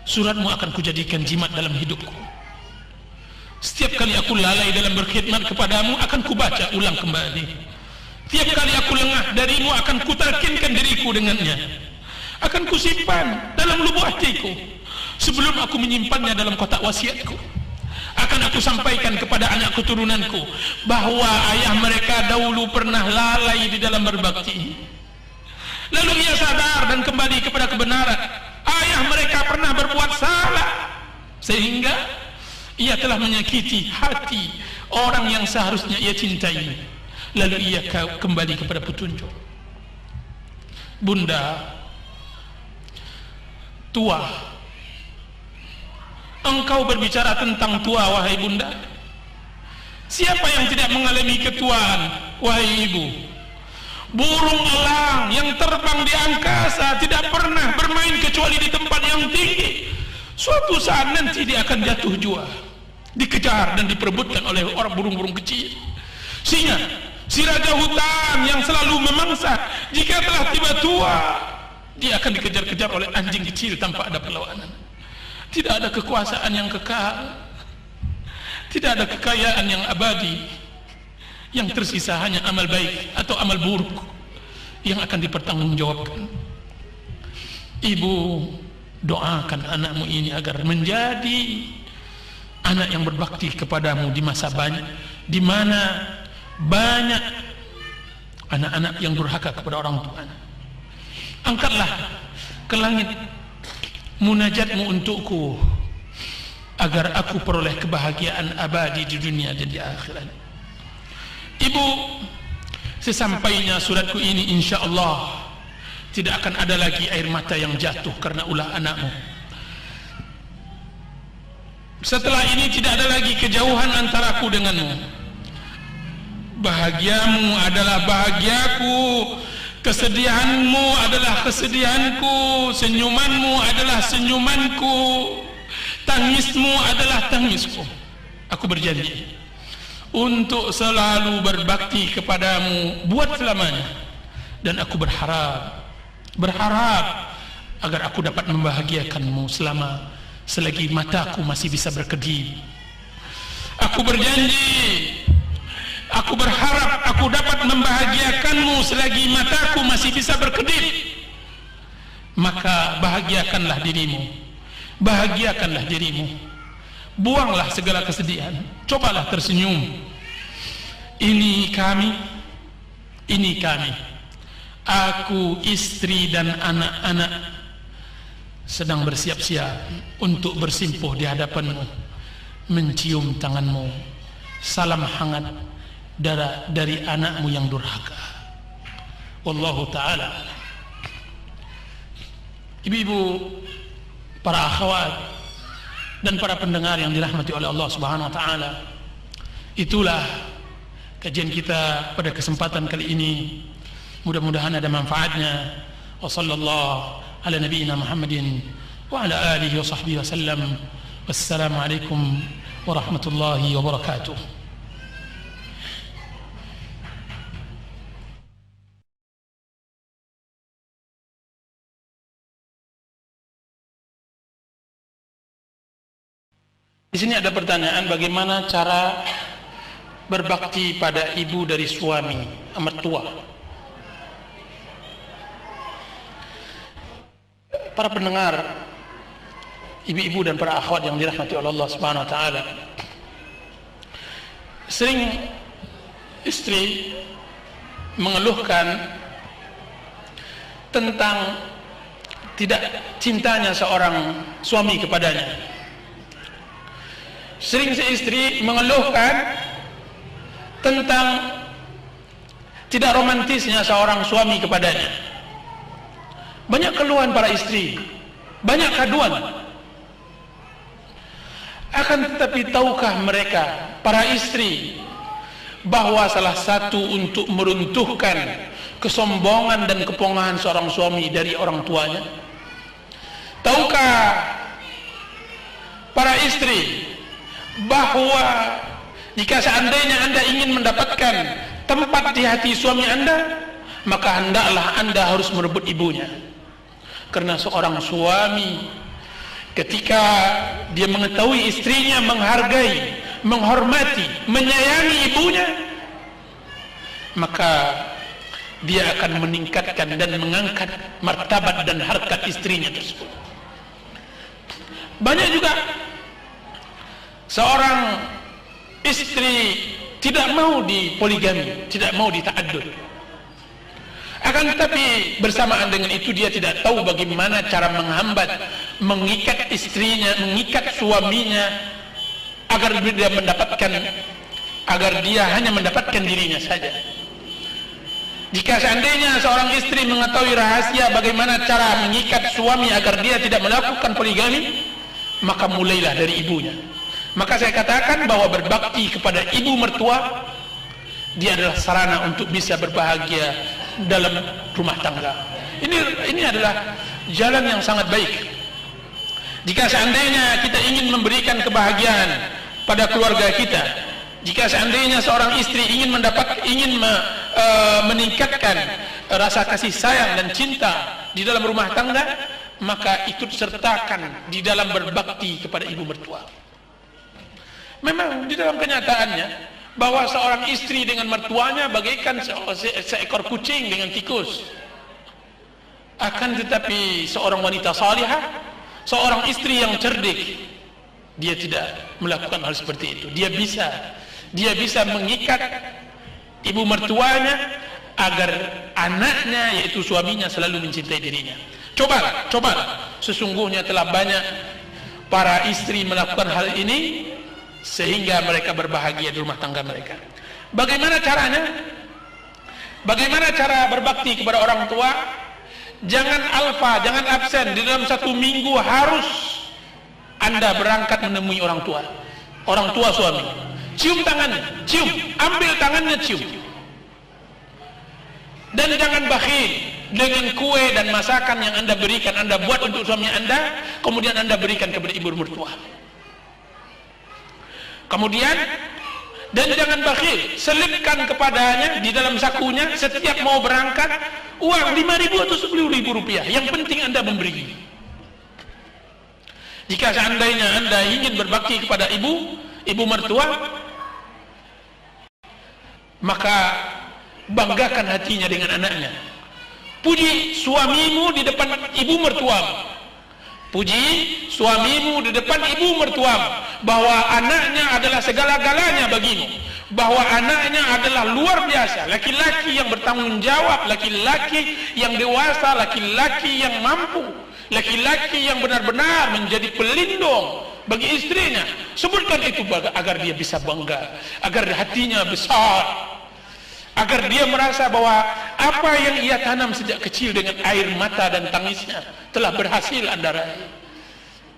suratmu akan kujadikan jimat dalam hidupku. Setiap kali aku lalai dalam berkhidmat kepadamu, akan kubaca ulang kembali. Tiap kali aku lengah darimu, akan kutalkinkan diriku dengannya. Akan kusimpan dalam lubuk hatiku sebelum aku menyimpannya dalam kotak wasiatku. Akan aku sampaikan kepada anak keturunanku bahwa ayah mereka dahulu pernah lalai di dalam berbakti. Lalu ia sadar dan kembali kepada kebenaran. Ayah mereka pernah berbuat salah, sehingga ia telah menyakiti hati orang yang seharusnya ia cintai. Lalu ia kembali kepada petunjuk. Bunda, tua, engkau berbicara tentang tua, wahai bunda. Siapa yang tidak mengalami ketuaan, wahai ibu? Burung elang yang terbang di angkasa tidak pernah bermain kecuali di tempat yang tinggi. Suatu saat nanti dia akan jatuh jua, dikejar dan diperebutkan oleh orang burung-burung kecil. Singa, si raja hutan yang selalu memangsa, jika telah tiba tua, dia akan dikejar-kejar oleh anjing kecil tanpa ada perlawanan. Tidak ada kekuasaan yang kekal, tidak ada kekayaan yang abadi. Yang tersisa hanya amal baik atau amal buruk yang akan dipertanggungjawabkan. Ibu, doakan anakmu ini agar menjadi anak yang berbakti kepadamu di masa banyak, di mana banyak anak-anak yang durhaka kepada orang tuanya. Angkatlah ke langit munajatmu untukku agar aku peroleh kebahagiaan abadi di dunia dan di akhirat. Ibu, sesampainya suratku ini, insya Allah tidak akan ada lagi air mata yang jatuh karena ulah anakmu. Setelah ini tidak ada lagi kejauhan antaraku denganmu. Bahagiamu adalah bahagiaku, kesedihanmu adalah kesedihanku, senyumanmu adalah senyumanku, tangismu adalah tangisku. Aku berjanji untuk selalu berbakti kepadamu buat selamanya, dan aku berharap agar aku dapat membahagiakanmu selagi mataku masih bisa berkedip. Aku berjanji, aku berharap aku dapat membahagiakanmu selagi mataku masih bisa berkedip. Maka bahagiakanlah dirimu, bahagiakanlah dirimu. Buanglah segala kesedihan, cobalah tersenyum. Ini kami, aku, istri dan anak-anak sedang bersiap-siap untuk bersimpuh di hadapanmu, mencium tanganmu. Salam hangat dari anakmu yang durhaka. Wallahu ta'ala. Ibu-ibu, para akhwat dan para pendengar yang dirahmati oleh Allah Subhanahu wa taala, itulah kajian kita pada kesempatan kali ini. Mudah-mudahan ada manfaatnya. Wa sallallahu ala nabiyyina Muhammadin wa ala alihi wa sahbihi wasallam. Wassalamu alaikum warahmatullahi wabarakatuh. Di sini ada pertanyaan, bagaimana cara berbakti pada ibu dari suami, mertua. Para pendengar, ibu-ibu dan para akhwat yang dirahmati oleh Allah Subhanahu wa taala, sering istri mengeluhkan tentang tidak cintanya seorang suami kepadanya. Sering si istri mengeluhkan tentang tidak romantisnya seorang suami kepadanya. Banyak keluhan para istri, banyak kaduan. Akan tetapi tahukah mereka, para istri, bahwa salah satu untuk meruntuhkan kesombongan dan kepongahan seorang suami dari orang tuanya? Tahukah para istri bahwa jika seandainya Anda ingin mendapatkan tempat di hati suami Anda, maka hendaklah Anda harus merebut ibunya? Karena seorang suami ketika dia mengetahui istrinya menghargai, menghormati, menyayangi ibunya, maka dia akan meningkatkan dan mengangkat martabat dan harkat istrinya tersebut. Banyak juga seorang istri tidak mau dipoligami, tidak mau dita'addud. Akan tetapi bersamaan dengan itu dia tidak tahu bagaimana cara menghambat, mengikat istrinya, mengikat suaminya agar dia hanya mendapatkan dirinya saja. Jika seandainya seorang istri mengetahui rahasia bagaimana cara mengikat suami agar dia tidak melakukan poligami, maka mulailah dari ibunya. Maka saya katakan bahwa berbakti kepada ibu mertua, dia adalah sarana untuk bisa berbahagia dalam rumah tangga. Ini adalah jalan yang sangat baik. Jika seandainya kita ingin memberikan kebahagiaan pada keluarga kita, jika seandainya seorang istri ingin meningkatkan rasa kasih sayang dan cinta di dalam rumah tangga, maka ikut sertakan di dalam berbakti kepada ibu mertua. Memang di dalam kenyataannya bahwa seorang istri dengan mertuanya bagaikan seekor kucing dengan tikus. Akan tetapi seorang wanita salihah, seorang istri yang cerdik, dia tidak melakukan hal seperti itu. Dia bisa mengikat ibu mertuanya agar anaknya, yaitu suaminya, selalu mencintai dirinya. Cobalah. Sesungguhnya telah banyak para istri melakukan hal ini sehingga mereka berbahagia di rumah tangga mereka. Bagaimana caranya? Bagaimana cara berbakti kepada orang tua? Jangan jangan absen. Di dalam 1 minggu harus Anda berangkat menemui orang tua suami. Cium tangannya, ambil tangannya, cium. Dan jangan bakhil dengan kue dan masakan yang Anda berikan, Anda buat untuk suami Anda, kemudian Anda berikan kepada ibu mertua. Kemudian, dan jangan bakhil, selipkan kepadanya di dalam sakunya setiap mau berangkat uang 5.000 atau 10.000 rupiah. Yang penting Anda memberi. Jika seandainya Anda ingin berbakti kepada ibu mertua, maka banggakan hatinya dengan anaknya. Puji suamimu di depan ibu mertuamu. Puji suamimu di depan ibu mertuamu, bahwa anaknya adalah segala-galanya bagimu, bahwa anaknya adalah luar biasa, laki-laki yang bertanggung jawab, laki-laki yang dewasa, laki-laki yang mampu, laki-laki yang benar-benar menjadi pelindung bagi istrinya. Sebutkan itu agar dia bisa bangga, agar hatinya besar, agar dia merasa bahwa apa yang ia tanam sejak kecil dengan air mata dan tangisnya telah berhasil Anda raih.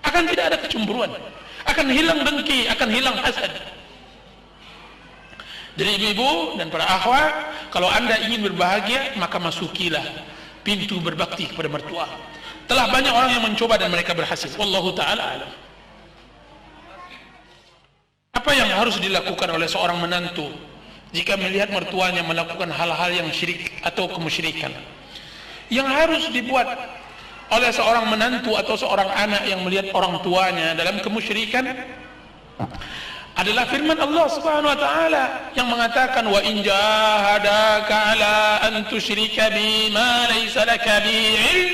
Akan tidak ada kecemburuan, akan hilang dengki, akan hilang hasad. Jadi ibu-ibu dan para akhwat, kalau Anda ingin berbahagia, maka masukilah pintu berbakti kepada mertua. Telah banyak orang yang mencoba dan mereka berhasil. Wallahu ta'ala alam. Apa yang harus dilakukan oleh seorang menantu jika melihat mertuanya melakukan hal-hal yang syirik atau kemusyrikan? Yang harus dibuat oleh seorang menantu atau seorang anak yang melihat orang tuanya dalam kemusyrikan adalah firman Allah Subhanahu wa taala yang mengatakan, wa in jahadaka ala an tusyrika bima laysa laka bihi ilm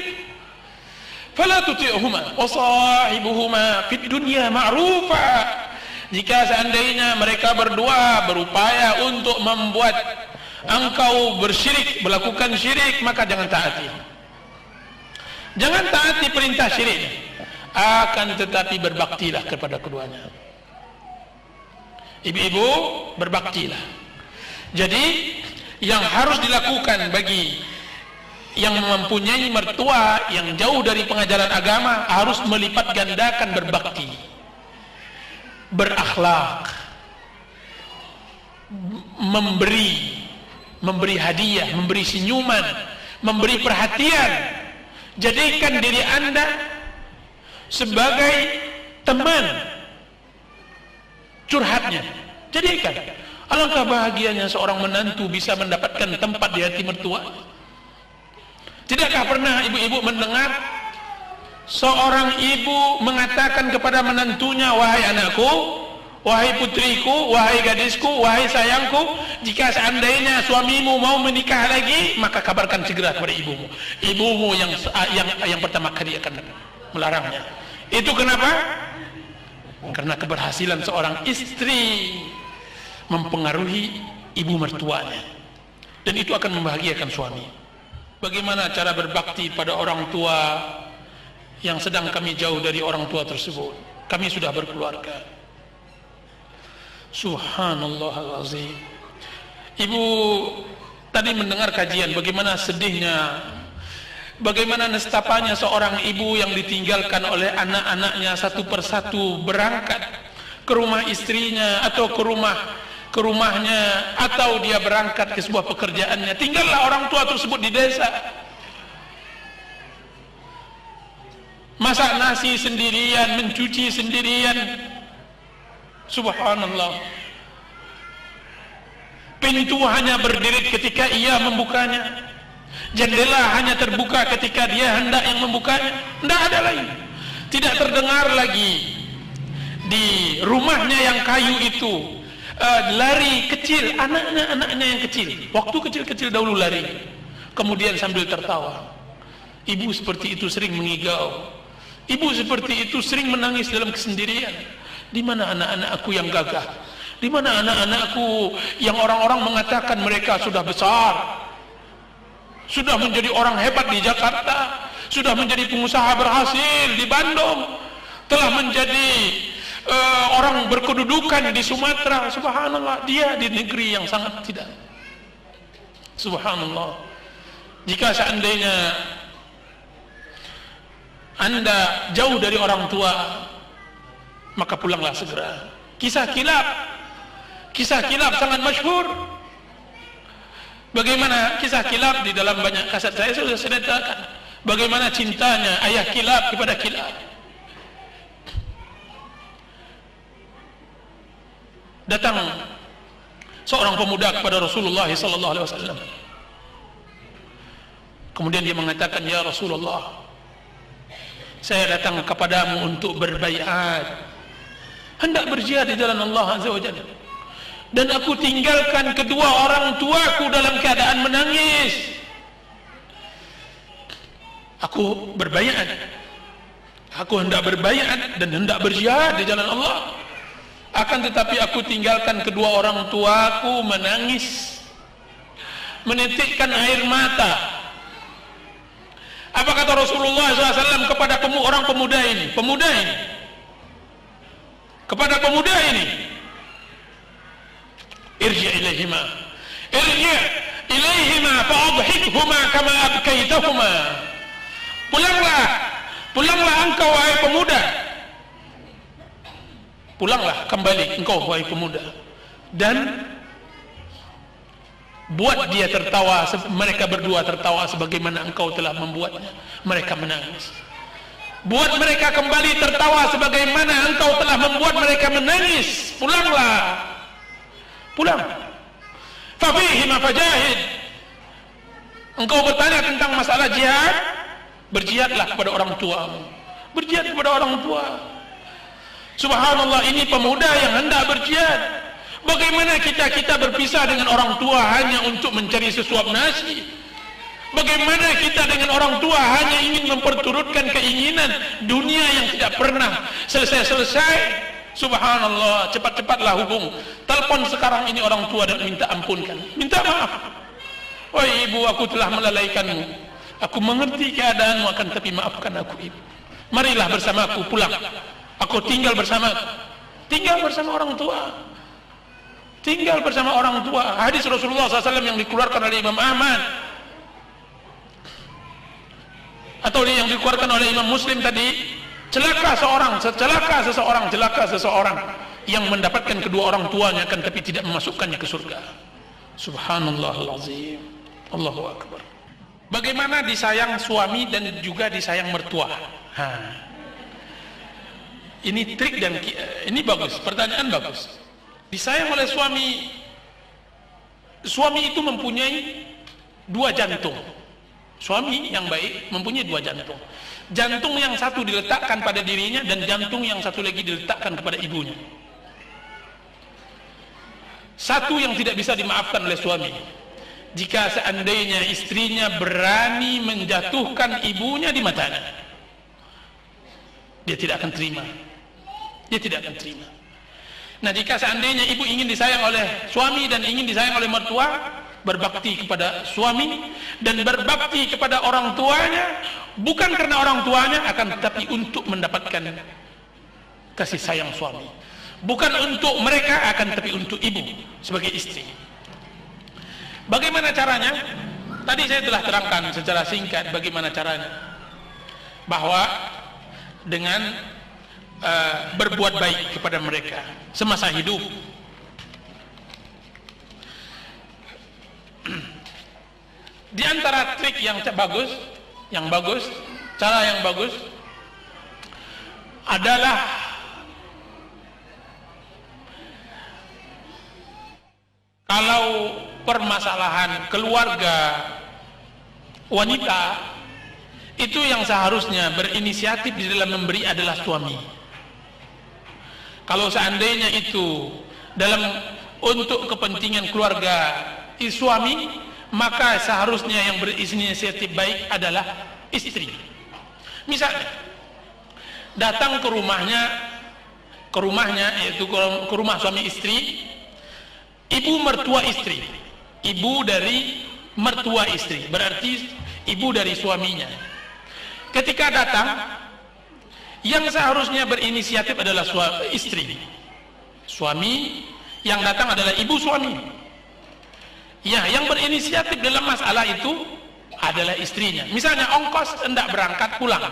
fala tuti'huma wa sahibuhuma fid dunya ma'rufa. Jika seandainya mereka berdua berupaya untuk membuat engkau bersyirik, melakukan syirik, maka jangan taati. Jangan taati perintah syirik, akan tetapi berbaktilah kepada keduanya. Ibu-ibu, berbaktilah. Jadi yang harus dilakukan bagi yang mempunyai mertua yang jauh dari pengajaran agama, harus melipat gandakan berbakti. berakhlak, memberi hadiah, memberi senyuman, memberi perhatian. Jadikan diri Anda sebagai teman curhatnya. Jadikan. Alangkah bahagianya seorang menantu bisa mendapatkan tempat di hati mertua. Tidakkah pernah ibu-ibu mendengar seorang ibu mengatakan kepada menantunya, wahai anakku, wahai putriku, wahai gadisku, wahai sayangku, jika seandainya suamimu mau menikah lagi, maka kabarkan segera kepada ibumu. Ibumu yang pertama kali akan melarangnya. Itu kenapa? Karena keberhasilan seorang istri mempengaruhi ibu mertuanya, dan itu akan membahagiakan suami. Bagaimana cara berbakti pada orang tua yang sedang kami jauh dari orang tua tersebut? Kami sudah berkeluarga. Subhanallahal-azim. Ibu tadi mendengar kajian bagaimana sedihnya, bagaimana nestapanya seorang ibu yang ditinggalkan oleh anak-anaknya satu persatu berangkat ke rumah istrinya atau ke rumahnya, atau dia berangkat ke sebuah pekerjaannya. Tinggallah orang tua tersebut di desa, masak nasi sendirian, mencuci sendirian. Subhanallah. Pintu hanya berdiri ketika ia membukanya, jendela hanya terbuka ketika dia hendak yang membukanya. Tidak ada lain. Tidak terdengar lagi di rumahnya yang kayu itu lari kecil, anaknya yang kecil, waktu kecil-kecil dahulu lari, kemudian sambil tertawa. Ibu seperti itu sering mengigau, ibu seperti itu sering menangis dalam kesendirian. Di mana anak-anakku yang gagah? Di mana anak-anakku yang orang-orang mengatakan mereka sudah besar, sudah menjadi orang hebat di Jakarta, sudah menjadi pengusaha berhasil di Bandung, telah menjadi orang berkedudukan di Sumatera. Subhanallah, dia di negeri yang sangat tidak. Subhanallah. Jika seandainya Anda jauh dari orang tua, maka pulanglah segera. Kisah kilap sangat masyhur. Bagaimana kisah kilap di dalam banyak kaset saya sudah ceritakan. Bagaimana cintanya ayah kilap kepada kilap. Datang seorang pemuda kepada Rasulullah SAW. Kemudian dia mengatakan, ya Rasulullah, saya datang kepadamu untuk berbaiat, hendak berjihad di jalan Allah Azza wa Jalla, dan aku tinggalkan kedua orang tuaku dalam keadaan menangis. Aku berbaiat, aku hendak berbaiat dan hendak berjihad di jalan Allah. Akan tetapi aku tinggalkan kedua orang tuaku menangis, menitikkan air mata. Apa kata Rasulullah SAW kepada orang pemuda ini? Kepada pemuda ini, irji ilaihima fa'adhikhuma kama abkaitahuma. Pulanglah engkau wahai pemuda. Pulanglah kembali engkau wahai pemuda, dan buat dia tertawa, mereka berdua tertawa sebagaimana engkau telah membuatnya mereka menangis. Buat mereka kembali tertawa sebagaimana engkau telah membuat mereka menangis. Pulanglah, pulang. Fafihi ma fajahid. Engkau bertanya tentang masalah jihad, berjihadlah kepada orang tuamu. Berjihad kepada orang tua. Subhanallah, ini pemuda yang hendak berjihad. Bagaimana kita berpisah dengan orang tua hanya untuk mencari sesuap nasi? Bagaimana kita dengan orang tua hanya ingin memperturutkan keinginan dunia yang tidak pernah selesai-selesai? Subhanallah, cepat-cepatlah hubung. Telepon sekarang ini orang tua dan minta ampunkan, minta maaf. Wahai ibu, aku telah melalaikanmu. Aku mengerti keadaanmu, akan tapi maafkan aku ibu. Marilah bersamaku pulang. Aku tinggal bersama orang tua. Tinggal bersama orang tua. Hadis Rasulullah SAW yang dikeluarkan oleh Imam Ahmad, atau yang dikeluarkan oleh Imam Muslim tadi, celaka seseorang yang mendapatkan kedua orang tuanya akan tapi tidak memasukkannya ke surga. Subhanallahul azim. Allahu akbar. Bagaimana disayang suami dan juga disayang mertua? Ini trik dan ini bagus, pertanyaan bagus. Disayang oleh suami, suami itu mempunyai dua jantung. Suami yang baik mempunyai dua jantung. Jantung yang satu diletakkan pada dirinya dan jantung yang satu lagi diletakkan kepada ibunya. Satu yang tidak bisa dimaafkan oleh suami, jika seandainya istrinya berani menjatuhkan ibunya di matanya, dia tidak akan terima. Dia tidak akan terima. Nah, jika seandainya ibu ingin disayang oleh suami dan ingin disayang oleh mertua, berbakti kepada suami dan berbakti kepada orang tuanya, bukan karena orang tuanya, akan tetapi untuk mendapatkan kasih sayang suami. Bukan untuk mereka, akan tetapi untuk ibu sebagai istri. Bagaimana caranya? Tadi saya telah terangkan secara singkat bagaimana caranya. Bahwa dengan berbuat baik kepada mereka semasa hidup. Di antara trik yang bagus, cara yang bagus adalah kalau permasalahan keluarga wanita, itu yang seharusnya berinisiatif di dalam memberi adalah suami. Kalau seandainya itu untuk kepentingan keluarga suami, maka seharusnya yang berinisiatif baik adalah istri. Misalnya datang ke rumahnya yaitu ke rumah suami istri, ibu mertua istri, ibu dari mertua istri, berarti ibu dari suaminya. Ketika datang, yang seharusnya berinisiatif adalah istri. Suami yang datang adalah ibu suami. Ya, yang berinisiatif dalam masalah itu adalah istrinya. Misalnya ongkos hendak berangkat pulang.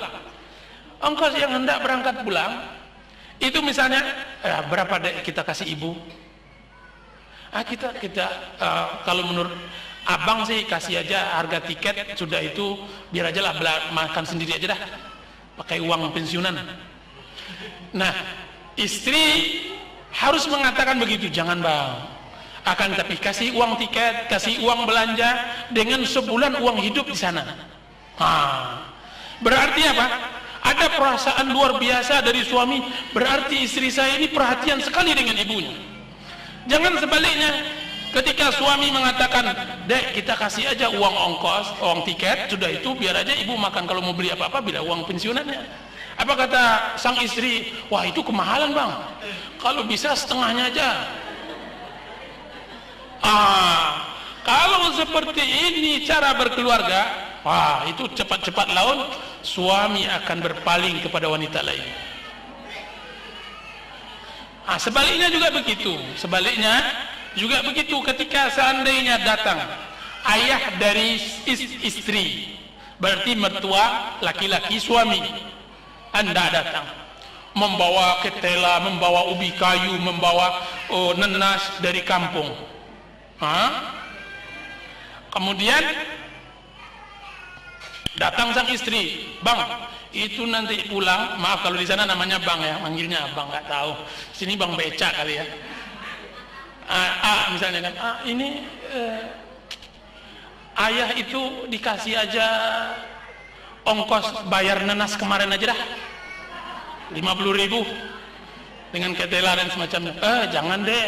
Ongkos yang hendak berangkat pulang itu misalnya berapa dek kita kasih ibu? Kita kalau menurut abang sih kasih aja harga tiket sudah itu, biar aja lah makan sendiri aja dah, pakai uang pensiunan. Nah, istri harus mengatakan begitu, jangan bang, akan tapi kasih uang tiket, kasih uang belanja dengan sebulan uang hidup di sana. Berarti apa? Ada perasaan luar biasa dari suami, berarti istri saya ini perhatian sekali dengan ibunya. Jangan sebaliknya, ketika suami mengatakan, dek kita kasih aja uang ongkos, uang tiket, sudah itu biar aja ibu makan, kalau mau beli apa-apa bila uang pensiunannya. Apa kata sang istri? Wah itu kemahalan bang, kalau bisa setengahnya aja. Kalau seperti ini cara berkeluarga, wah itu cepat-cepat laun suami akan berpaling kepada wanita lain. Sebaliknya juga begitu, ketika seandainya datang ayah dari istri, berarti mertua laki-laki suami, Anda datang membawa ketela, membawa ubi kayu, membawa nenas dari kampung. Kemudian datang sang istri, bang itu nanti pulang, maaf kalau di sana namanya bang ya, manggilnya abang, nggak tahu sini bang beca kali ya. Misalnya kan, ini ayah itu dikasih aja ongkos bayar nenas kemarin aja dah 50.000 dengan ketela dan semacamnya. Jangan deh,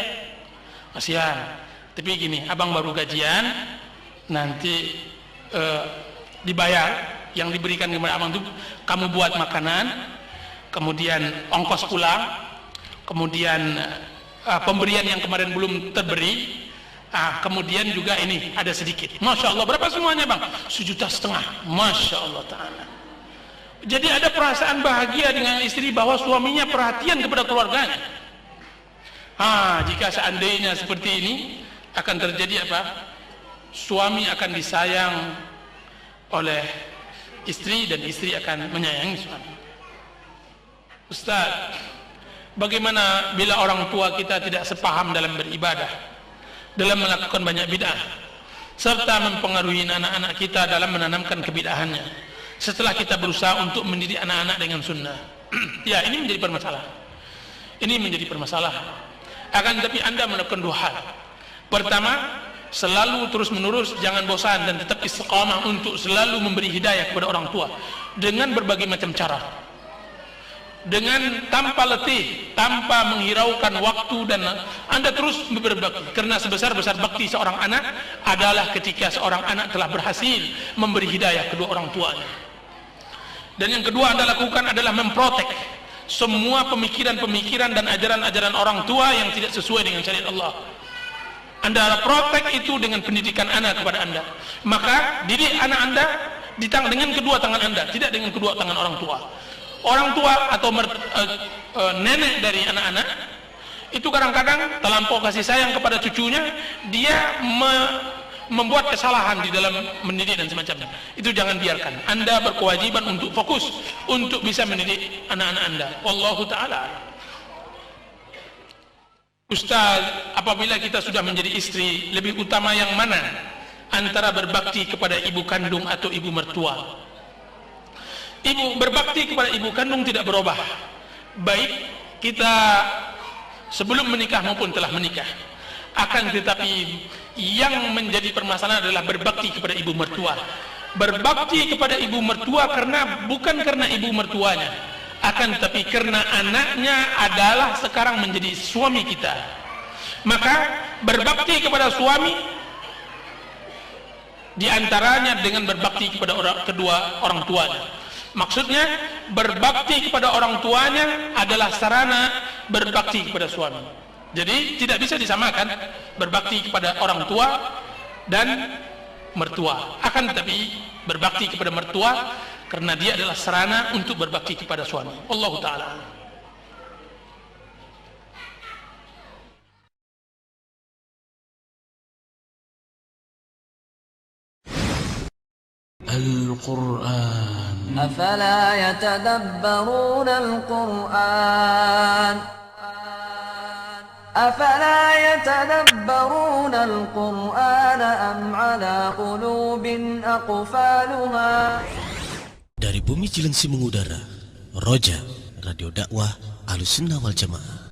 kasihan. Tapi gini, abang baru gajian, nanti dibayar yang diberikan kepada abang itu, kamu buat makanan, kemudian ongkos pulang, kemudian pemberian yang kemarin belum terberi, kemudian juga ini ada sedikit. Masya Allah, berapa semuanya bang? 1,5 juta. Masya Allah Ta'ala. Jadi ada perasaan bahagia dengan istri bahwa suaminya perhatian kepada keluarganya. Jika seandainya seperti ini, akan terjadi apa? Suami akan disayang oleh istri dan istri akan menyayangi suami. Ustaz, Bagaimana bila orang tua kita tidak sepaham dalam beribadah, dalam melakukan banyak bid'ah, serta mempengaruhi anak-anak kita dalam menanamkan kebid'ahannya, setelah kita berusaha untuk mendidik anak-anak dengan sunnah. Ya, ini menjadi permasalahan. Ini menjadi permasalahan. Akan tetapi Anda melakukan dua hal. Pertama, selalu terus-menerus jangan bosan dan tetap istiqamah untuk selalu memberi hidayah kepada orang tua dengan berbagai macam cara, dengan tanpa letih, tanpa menghiraukan waktu, dan Anda terus berbakti, karena sebesar-besar bakti seorang anak adalah ketika seorang anak telah berhasil memberi hidayah kedua orang tuanya. Dan yang kedua Anda lakukan adalah memprotek semua pemikiran-pemikiran dan ajaran-ajaran orang tua yang tidak sesuai dengan syariat Allah. Anda protek itu dengan pendidikan anak kepada Anda. Maka didik anak Anda dengan kedua tangan Anda, tidak dengan kedua tangan orang tua. Orang tua atau nenek dari anak-anak itu kadang-kadang terlampau kasih sayang kepada cucunya, dia membuat kesalahan di dalam mendidik dan semacamnya. Itu jangan biarkan. Anda berkewajiban untuk fokus untuk bisa mendidik anak-anak Anda. Wallahu ta'ala. Ustaz, apabila kita sudah menjadi istri, lebih utama yang mana antara berbakti kepada ibu kandung atau ibu mertua? Berbakti kepada ibu kandung tidak berubah, baik kita sebelum menikah maupun telah menikah. Akan tetapi yang menjadi permasalahan adalah berbakti kepada ibu mertua. Berbakti kepada ibu mertua bukan karena ibu mertuanya, akan tetapi karena anaknya adalah sekarang menjadi suami kita. Maka berbakti kepada suami diantaranya dengan berbakti kepada kedua orang tuanya. Maksudnya berbakti kepada orang tuanya adalah sarana berbakti kepada suami. Jadi tidak bisa disamakan berbakti kepada orang tua dan mertua. Akan tetapi berbakti kepada mertua karena dia adalah sarana untuk berbakti kepada suami. Wallahu ta'ala. Al-Quran. Afala yatadabbarun al-Quran. Afala yatadabbarun al-Quran am ala qulubin aqfaluha. Dari bumi Cilengsi mengudara, Roja, Radio Dakwah Ahlussunnah wal Jamaah.